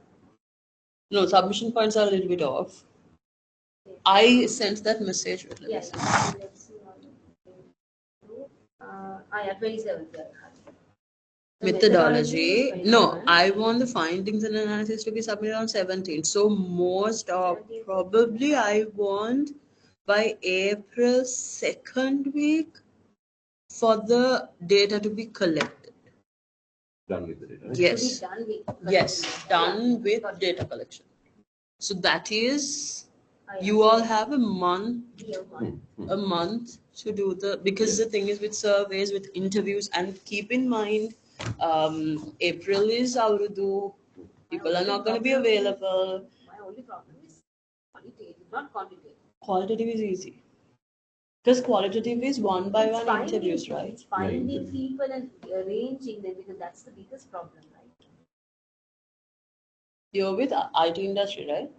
No, submission points are a little bit off. I sent that message. Let me Yeah, see. yeah. Let's see. Yeah, 27th. Yeah. The Methodology. is No, 21. I want the findings and analysis to be submitted on 17th. So most of probably I want by April 2nd week for the data to be collected. Done with the data. Right? Yes. To be done with. Yes, done with got it. data collection. So that is, Yeah, you all have a month Yeah, a month to do because the thing is with surveys, with interviews, and keep in mind, April is Aurudu. People are not going to be available. My only problem is qualitative, not quantitative. Qualitative is easy because qualitative is one by It's one finding- interviews, right? It's finding Yeah, people and arranging them because that's the biggest problem, right? You're with IT industry, right?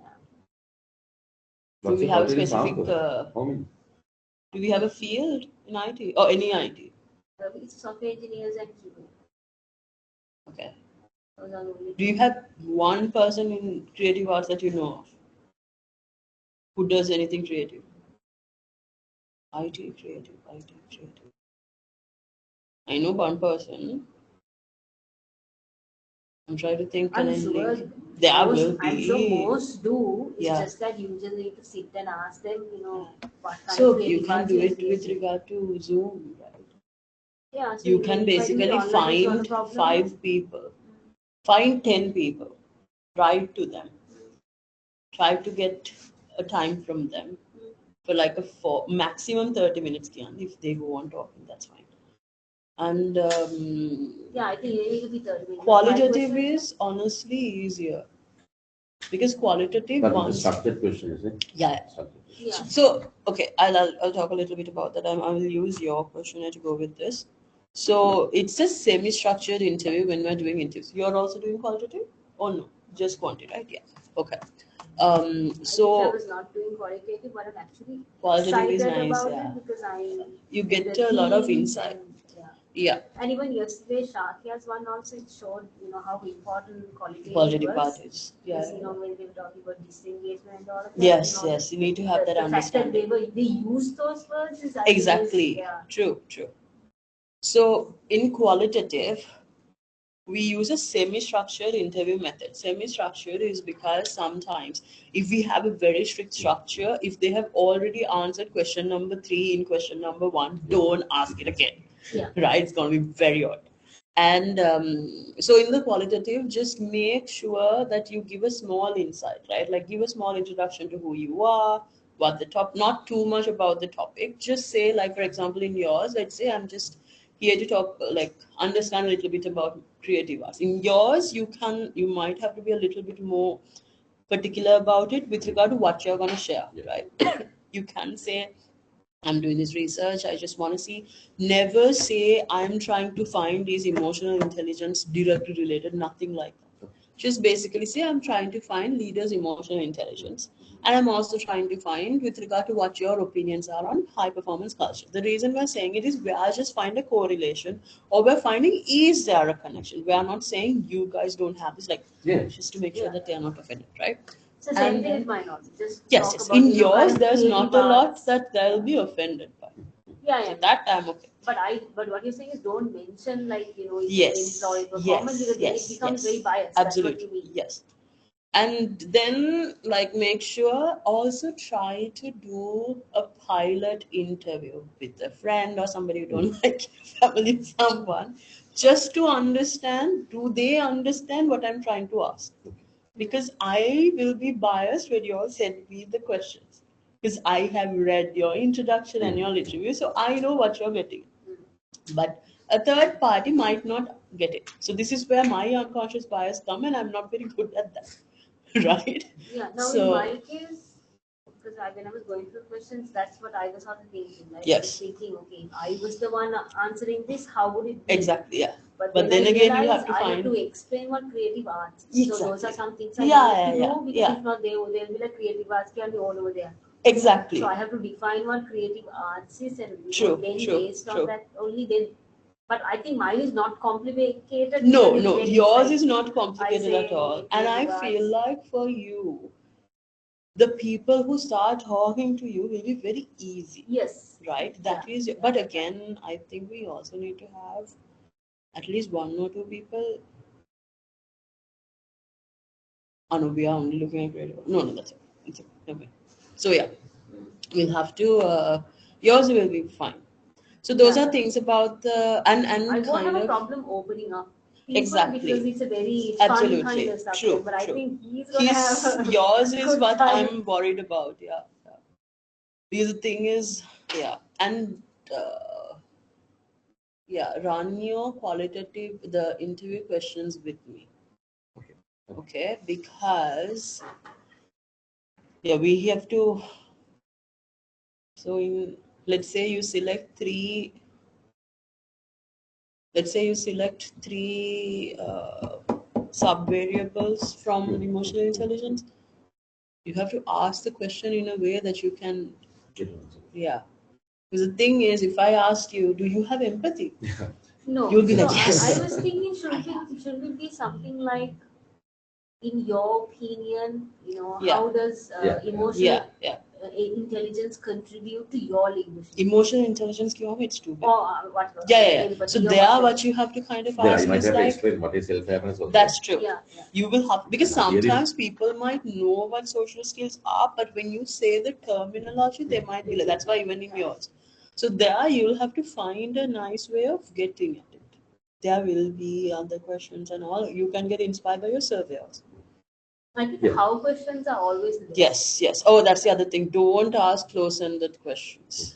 Do What's we the have a quality specific? sample? How many? Do we have a field in IT or any IT? It's software engineers and QA. Okay. Those are the only Do you have one person in creative arts that you know of who does anything creative? IT creative, IT creative. I know one person. I'm trying to think. Can I'm I sure link? There will I'm sure be. most do. It's Yeah. just that you just need to sit and ask them, what kind So of you creative can arts do is it with this? regard to Zoom, right? Yeah, so You if can I do it basically online, it's not a find problem. 5 people, find 10 people, write to them, try to get a time from them for like maximum 30 minutes. If they go on talking, that's fine. And Yeah, I think it will be 30 minutes. qualitative 5 questions. is honestly easier because qualitative But the ones. structured question, is it? Yeah. Structured. Yeah. So okay, I'll talk a little bit about that. I will use your questionnaire to go with this. So it's a semi-structured interview when we're doing interviews. You're also doing qualitative or no? Just quantity, right? Yeah. Okay. I wish I So was not doing qualitative, but I'm actually qualitative is excited nice, about yeah. it because You get get the a lot of themes insight. and, yeah. Yeah. And even yesterday, Shakya's one also it showed, how important qualitative Qualitative was. part is. Yeah. Because, when they were talking about disengagement and all of that. Yes, yes. You need to have that the fact that understanding. they use those words is I think Exactly. yeah. True. So in qualitative, we use a semi-structured interview method. Semi-structured is because sometimes if we have a very strict structure, if they have already answered question number 3 in question number 1, don't ask it again. Yeah. Right? It's going to be very odd. And so in the qualitative, just make sure that you give a small insight, right? Like give a small introduction to who you are, what the top, not too much about the topic. Just say, like, for example, in yours, let's say I'm just here to talk, like, understand a little bit about creative arts. In yours, you might have to be a little bit more particular about it with regard to what you're going to share, right? You can say, I'm doing this research, I just want to see. Never say, I'm trying to find these emotional intelligence directly related, nothing like that. Just basically say, I'm trying to find leaders' emotional intelligence. And I'm also trying to find with regard to what your opinions are on high performance culture. The reason we're saying it is we are just find a correlation or we're finding is there a connection. We are not saying you guys don't have this, like, just to make sure that they are not offended, right? So same thing with mine also. Just Yes, talk yes. about, In yours, current there's creative not a lot arts. that they'll be offended by. Yeah, So that I'm okay. But what you're saying is don't mention like it's Yes, employee performance because then it becomes very biased. Absolutely. That's what you mean. Yes. And then like make sure also try to do a pilot interview with a friend or somebody you don't like, your family, someone, just to understand, do they understand what I'm trying to ask? Because I will be biased when you all send me the questions. Because I have read your introduction and your interview, so I know what you're getting. But a third party might not get it. So this is where my unconscious bias come, and I'm not very good at that. Right? Yeah. Now So in my case, because when I was going through questions, that's what I was also thinking. Like I was yes, thinking, okay, if I was the one answering this, how would it be? exactly, yeah. But But then then I again, you realized have to I have find to explain what creative arts is. So those are exactly. some things I Yeah, need to know because yeah. if not, they'll be like creative arts can be all over there. Exactly. So I have to define what creative arts is, and True, then true, based on true. that only then. But I think mine is not complicated. No, It's no, very yours like, is not I complicated say at all. And I creative feel arts. like for you, the people who start talking to you will be very easy. Yes. Right? That Yeah. is, but again, I think we also need to have at least one or two people. Oh no, we are only looking at creative. No, no, that's it. It's okay. So yeah, we'll have to. Yours will be fine. So those Yeah. are things about the and I won't kind have a of problem opening up people exactly because it's a very fun absolutely kind of subject. true. But I True. think he's gonna have a Yours is good what time. I'm worried about. Yeah. Yeah. Because the thing is, yeah, and yeah, run your qualitative the interview questions with me. Okay. Okay, because yeah, we have to. So in let's say you select three. Let's say you select three sub variables from emotional intelligence. You have to ask the question in a way that you can, Get an answer. yeah. Because the thing is, if I ask you, do you have empathy? Yeah. No, You'll be so like, yes. I was thinking, should it be something like, in your opinion, Yeah. how does Yeah. emotional Yeah. intelligence contribute to your leadership? Emotional intelligence, it's too big. Or whatever. Yeah. Empathy So or there, whatever. what you have to kind of Then ask I might is have to like, explain what is self-awareness also. that's true. Yeah. You will have because And here is- sometimes people might know what social skills are, but when you say the terminology, they might be like that's why even in yours. So there you'll have to find a nice way of getting at it. There will be other questions and all. You can get inspired by your survey also. I think Yeah. how questions are always the best. Yes. Oh, that's the other thing. Don't ask close-ended questions,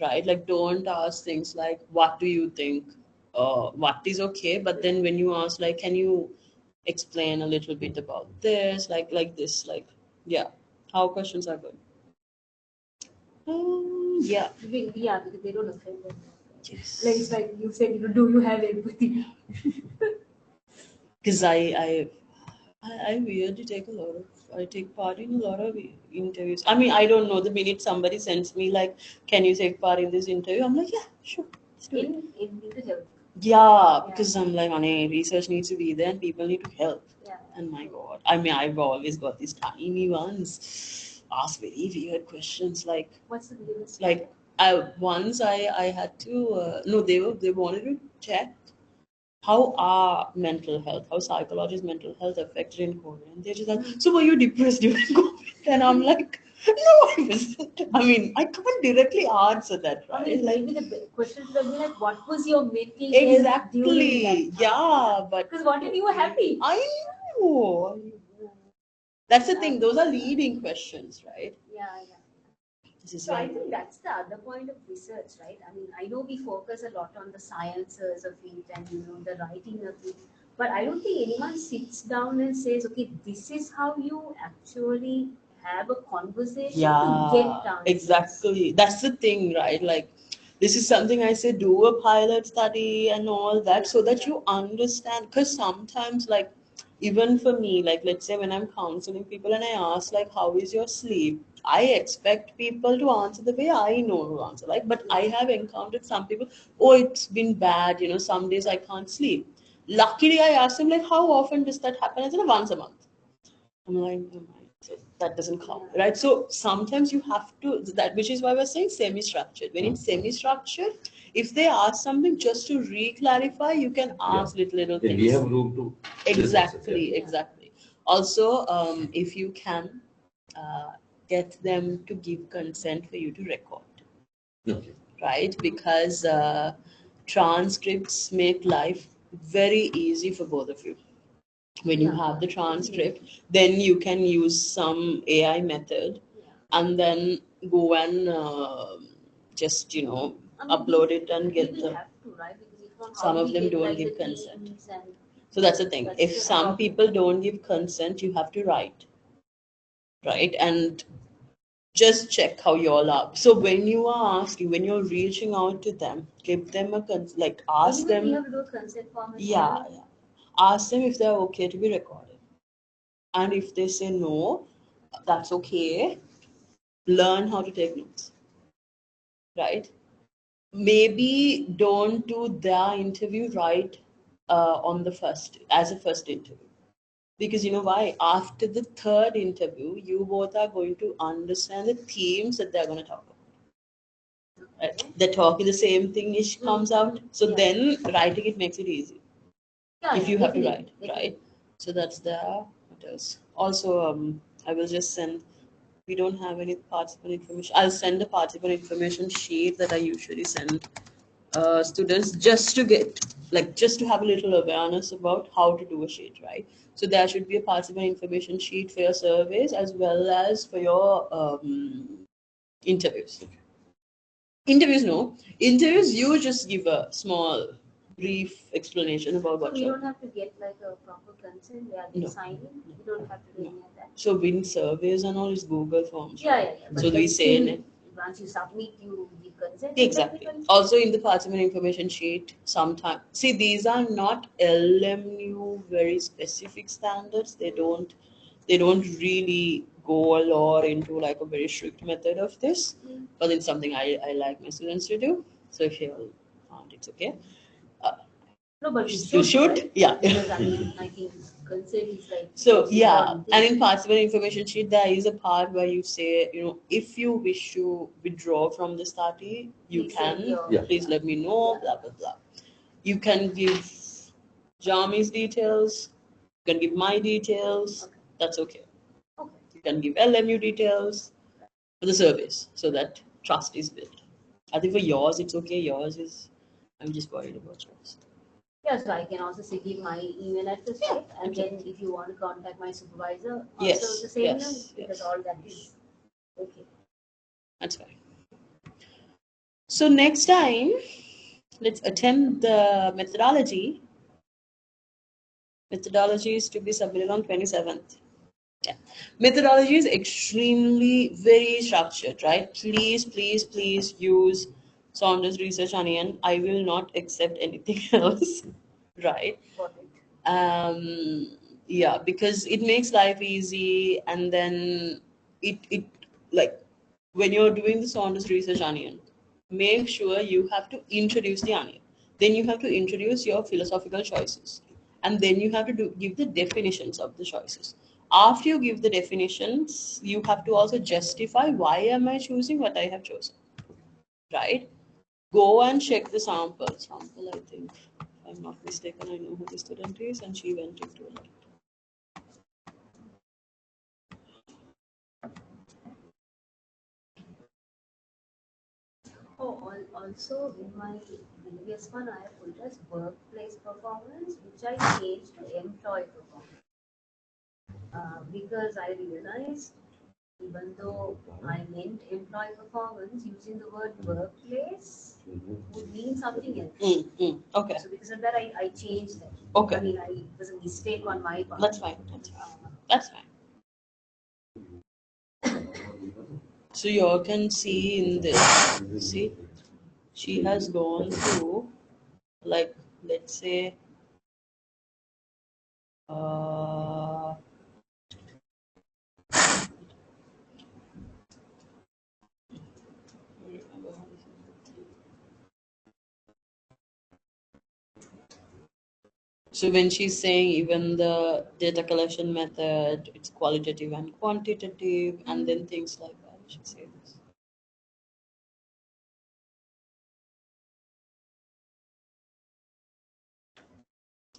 right? Like, don't ask things like, "What do you think?" What is okay? But then when you ask, like, "Can you explain a little bit about this?" Like this, like, yeah. How questions are good. Yeah. Yeah, because they don't offend them. Yes. Like it's like you said, do you have empathy? Because I weirdly take I take part in a lot of interviews. I mean, I don't know. The minute somebody sends me like, "Can you take part in this interview?" I'm like, "Yeah, sure, let's do it." In mental health. Yeah, because I'm like, honey, research needs to be there and people need to help. Yeah. And my God, I mean, I've always got these tiny ones ask very weird questions like, What's the weirdest? like I had to no they wanted to check how our mental health, how psychology's mental health affected in COVID. And they're just like, so were you depressed during COVID? And I'm like, no, I wasn't. I mean, I can't directly answer that, I right? mean, Like, maybe the question should have been like, what was your mental health during exactly. that? Yeah, but Because what if you were happy? I know. That's the thing. Those are leading questions, right? Yeah. This is So I very think that's the other point of research, right? I mean, I know we focus a lot on the sciences of it and the writing of it, but I don't think anyone sits down and says, okay, this is how you actually have a conversation to get answers. exactly. That's the thing, right? Like, this is something I say, do a pilot study and all that so that you understand. Because sometimes, like, even for me, like, let's say when I'm counseling people and I ask, like, how is your sleep? I expect people to answer the way I know to answer. Like, but I have encountered some people, oh, it's been bad, some days I can't sleep. Luckily, I asked them, like, how often does that happen? I said, once a month. I'm like, oh my So that doesn't count, right? So sometimes you have to, that which is why we're saying semi-structured. When it's semi-structured, if they ask something just to re-clarify, you can ask little Then things. we have room to Exactly, Yeah. exactly. Also, if you can get them to give consent for you to record, Okay. right? Because transcripts make life very easy for both of you. When you Yeah. have the transcript, then you can use some AI method Yeah. and then go and just I mean, upload it and we get will the. have to, right? Because if not, Some how of we them get, don't like, give the consent. teams and So that's the thing. that's If the some problem. people don't give consent, you have to write, right? And just check how you all are. So when you are asking, when you're reaching out to them, give them a like ask Anyway, we them. have to do a consent form as Yeah, well. yeah. Ask them if they're okay to be recorded. And if they say no, that's okay. Learn how to take notes, right? Maybe don't do their interview right on the first, as a first interview. Because you know why? After the third interview, you both are going to understand the themes that they're going to talk about. Right? They're talking the same thing ish comes out. So Yeah. then writing it makes it easy. Yeah, If yeah, you have to definitely, write, definitely. right? So that's there. What else? Also, I will just send. We don't have any participant information. I'll send a participant information sheet that I usually send students just to get, like, just to have a little awareness about how to do a sheet, right? So there should be a participant information sheet for your surveys as well as for your interviews. Interviews, no. Interviews, you just give a small, brief explanation about So what we you're. don't have to get like a proper consent where they No. sign in. We don't have to do No. any of that. So in surveys and all is Google Forms. Yeah, right? yeah, yeah. But So like we say in still, it. once you submit, you give consent. Exactly. Also in the participant information sheet, sometimes see these are not LMU very specific standards. They don't really go a lot into like a very strict method of this. But it's something I like my students to do. So if you all found it's okay. No, but we You should, should, right? yeah. Because I mean, I think consent is like So most yeah, important and thing. in participant information sheet, there is a part where you say, if you wish to withdraw from the study, you Please send can. your- Yeah. Please let me know. Yeah. Blah blah blah. You can give Jami's details. You can give my details. Okay. That's okay. Okay. You can give LMU details for the service, so that trust is built. I think for yours, it's okay. Yours is. I'm just worried about yours. Yeah, so I can also say give my email address, right? And absolutely. then if you want to contact my supervisor, Yes, also the same yes, way, because yes. all that is okay. That's fine. So next time, let's attempt the methodology. Methodology is to be submitted on 27th. Yeah. Methodology is extremely very structured, right? Please, please, please use Saunders Research Onion. I will not accept anything else, right? Got it. Yeah, because it makes life easy, and then it like when you're doing the Saunders Research Onion, make sure you have to introduce the onion. Then you have to introduce your philosophical choices, and then you have to give the definitions of the choices. After you give the definitions, you have to also justify why am I choosing what I have chosen, right? Go and check the sample. Sample, I think, if I'm not mistaken, I know who the student is, and she went into it. Oh, also in my previous one, I have put as workplace performance, which I changed to employee performance. Because I realized even though I meant employee performance, using the word workplace would mean something else. Okay, So because of that, I changed that. Okay. I mean, it was a mistake on my part. that's fine. That's fine. So you all can see in this. See, she has gone through, like, let's say, uh, So when she's saying even the data collection method, it's qualitative and quantitative, and then things like that, she says this.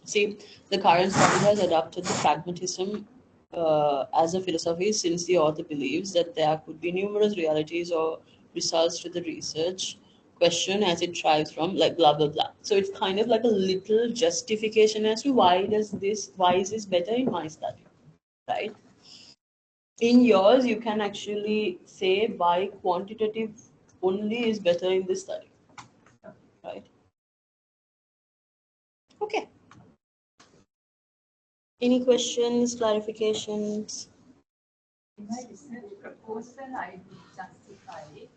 See, the current study has adopted the pragmatism as a philosophy since the author believes that there could be numerous realities or results to the research question as it thrives from like blah blah blah. So it's kind of like a little justification as to why is this better in my study, right? In yours, you can actually say why quantitative only is better in this study, right? Okay. Any questions, clarifications? In my research proposal, I would justify it.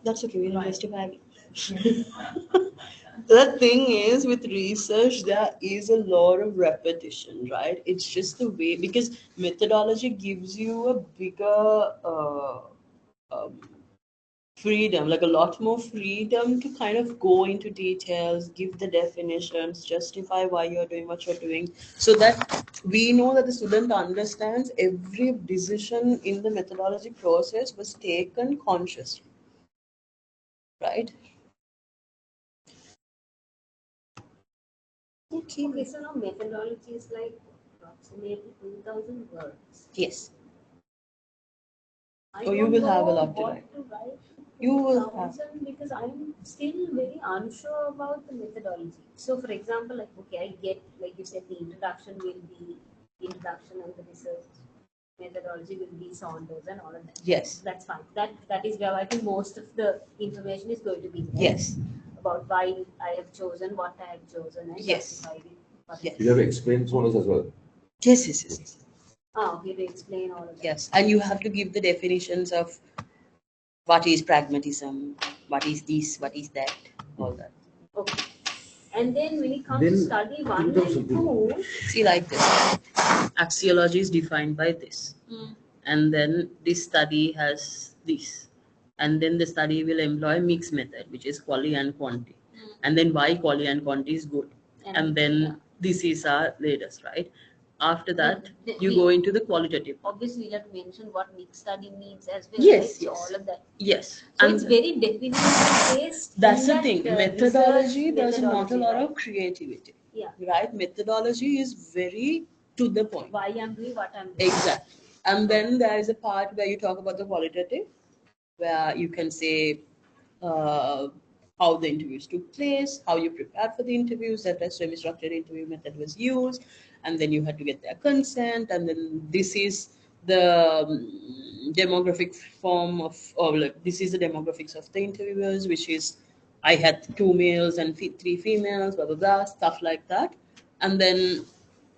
That's okay, we don't Right. justify it. Yes. The thing is, with research, there is a lot of repetition, right? It's just the way, because methodology gives you a bigger um, freedom, like a lot more freedom to kind of go into details, give the definitions, justify why you're doing what you're doing, so that we know that the student understands every decision in the methodology process was taken consciously, right? Okay. Okay, so now methodology is like approximately 2,000 words. Yes. I Oh, you don't will have a know lot to what write. to write. You will have. 2,000 because I'm still very unsure about the methodology. So, for example, like okay, I get like you said, the introduction will be introduction and the research methodology will be Saunders and all of that. Yes. That's fine. That is where I think most of the information is going to be there. Yes. About why I have chosen what I have chosen and Yes. justified it. What Yes. You have to explain bonus as well. Yes, yes, yes, yes. Okay, to explain all of that. Yes. And you have to give the definitions of what is pragmatism, what is this, what is that, all that. Okay. And then when it comes Then to study 1 and 2002. 2, See, like this. Axiology is defined by this. And then this study has this. And then the study will employ mixed method, which is quali and quanti. And then why quali and quanti is good. And then this is our latest, right? After that, you go into the qualitative. obviously we'll have to mention what mixed study means as well, Yes, right? So yes. all of that. Yes. So And it's very definition based. that's in the that, thing. research Methodology does not a methodology, lot right? of creativity. Yeah. Right? Methodology is very to the point. Why I'm doing what I'm doing. Exactly. And then there is a part where you talk about the qualitative, where you can say uh, how the interviews took place, how you prepared for the interviews, that a semi-structured interview method was used, and then you had to get their consent, and then this is the demographic form of, or like, this is the demographics of the interviewers, which is I had 2 males and 3 females, blah blah blah, stuff like that, and then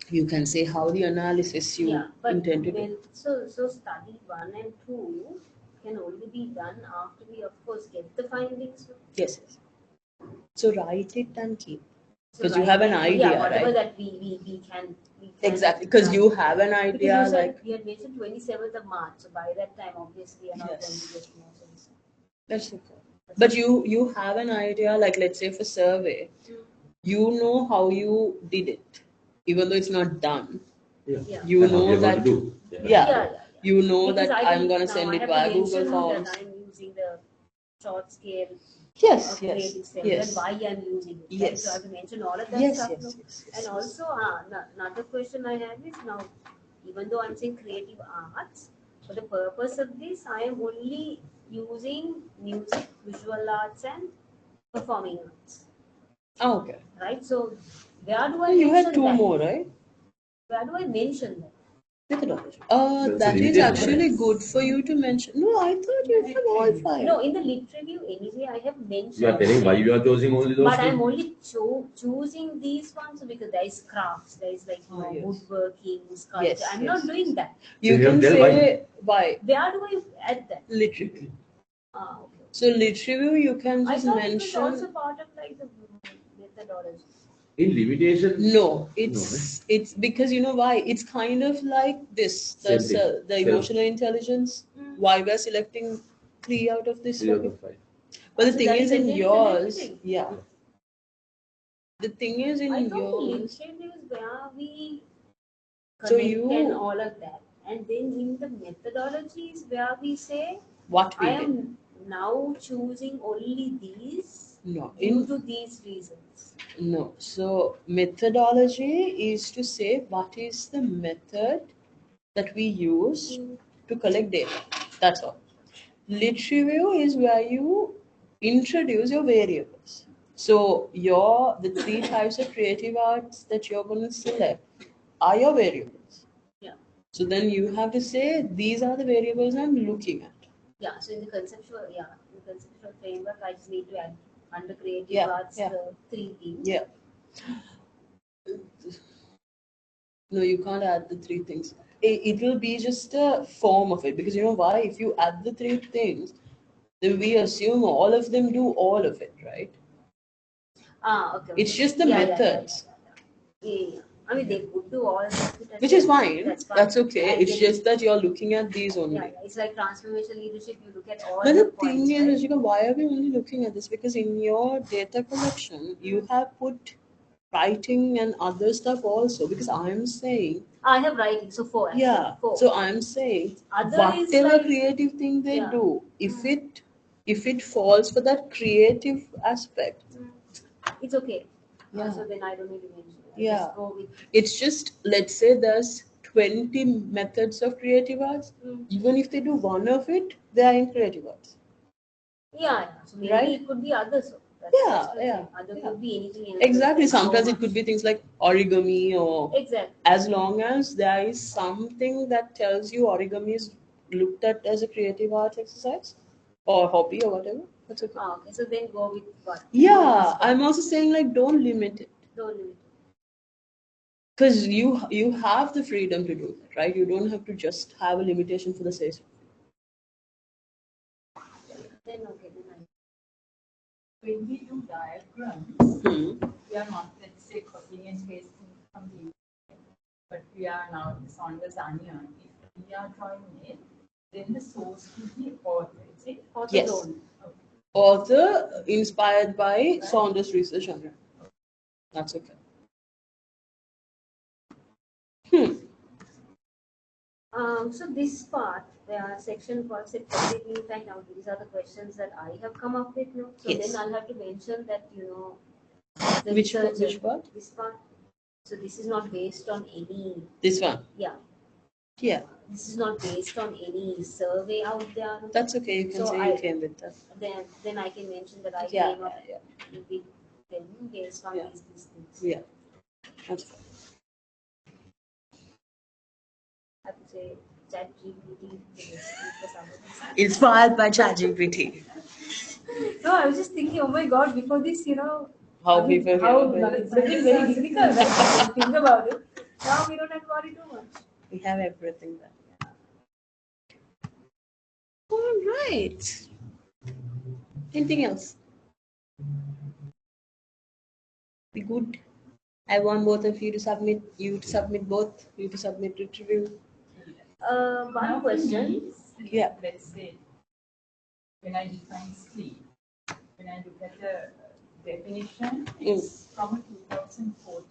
you can say how the analysis you Yeah, but intend to do. when so study 1 and 2 can only be done after we of course get the findings. Yes, yes. So write it and keep. So Because you have an idea, yeah, whatever right? that we can Exactly. Because you have an because idea, you said like we had mentioned 27th of March, so by that time obviously I'm not going to yes, get more sense. that's okay. But you have an idea, like let's say for survey, you know how you did it, even though it's not done. Yeah. Yeah. You And how we know are going that. to do. Yeah. You know Because that I I'm will, gonna now send I it have to via Google mention Forms. that I'm using the short scale Yes, yes, creative cell yes. and why I'm using it. Right? Yes. So I have to mention all of that Yes, stuff. yes, No? yes, yes, And yes. also, another question I have is now, even though I'm saying creative arts, for the purpose of this, I am only using music, visual arts, and performing arts. Oh, okay. Right? So, where do I You mention had two that? more, right? Where do I mention that? Methodology. That's That a is limitation, actually right? good for you to mention. No, I thought you have all five. No, in the lit review, anyway, I have mentioned. You are telling why you are choosing only those But I'm two? only choosing these ones because there is crafts, there is like Yes. woodworking, sculpture. Yes, I'm yes, not doing that. You So you can have to tell say why. Where do I add that? Lit review. Okay. So lit review, you can I just thought it was mention. also part of like the methodology. In limitation? No, it's because you know why? It's kind of like this, Same thing. the emotional intelligence. Why we're selecting 3 out of this 3 out topic. of 5. But the So thing that is, is in contained in the yours, literature. yeah. The thing is in I thought the yours. literature is where we So connect you- and all of that. And then in the methodology is where we say, What we I did. am now choosing only these No. due to these reasons. No. So methodology is to say what is the method that we use to collect data. That's all. Lit review is where you introduce your variables. So the three types of creative arts that you're going to select are your variables. Yeah. So then you have to say these are the variables I'm looking at. Yeah. So in the conceptual framework, I just need to add under creative Yeah, arts yeah. the three things. Yeah. No, you can't add the three things. It will be just a form of it because you know why? If you add the three things, then we assume all of them do all of it, right? Okay. It's just the Yeah, methods, Yeah. I mean, they could do all of it. which is fine. That's fine. That's okay. And It's then- just that you're looking at these only. Yeah, it's like transformational leadership. You look at all But the the points, thing is, right? Rishika, why are we only looking at this? Because in your data collection, you have put writing and other stuff also. Because I'm saying, I have writing, so four. Actually. yeah. Four. So I'm saying, Other is whatever like- creative thing they Yeah. do, if it falls for that creative aspect, It's okay. Yeah. So then I don't need to mention it. I Yeah. Just go with. it's just, let's say there's 20 methods of creative arts. Even if they do one of it, they are in creative arts. Yeah. So maybe Right? it could be others. Yeah, That's what I'm yeah, saying. Other yeah. could be anything else. Exactly. Like how Sometimes it much- could be things like origami, or Exactly. as long as there is something that tells you origami is looked at as a creative arts exercise or hobby or whatever, that's okay. Okay. So then go with what? Yeah, I'm also saying like don't limit it Don't limit. because you have the freedom to do that, right? You don't have to just have a limitation for the sake. Then okay. Then I. When we do diagrams, we are not, let's say, copying and pasting from the internet, but we are now on the onion. If we are drawing it, then the source will be author. Is it? Author Yes. zone. Okay. Author inspired by Saunders research on it. That's okay. So this part, the section concept completely fact now. These are the questions that I have come up with. No? So Yes. then I'll have to mention that the Which researcher- part? This part. So this is not based on any. This one. Yeah. Yeah, This is not based on any survey out there. No? that's okay. You can So say you came with that. Then I can mention that I Yeah, came up yeah, with them based on Yeah. these things. yeah. That's fine. I would say ChatGPT for some of these. Inspired by ChatGPT. No, I was just thinking, oh my god, before this, How people how here. it's been very cynical, right? Think about it. Now we don't have to worry too much. We have everything there. All right. Anything else? We good? I want both of you to submit. You to submit both. You to submit it review. One Now, question. sleep, Yeah. let's say, when I define sleep, when I look at the definition, it's from a 2014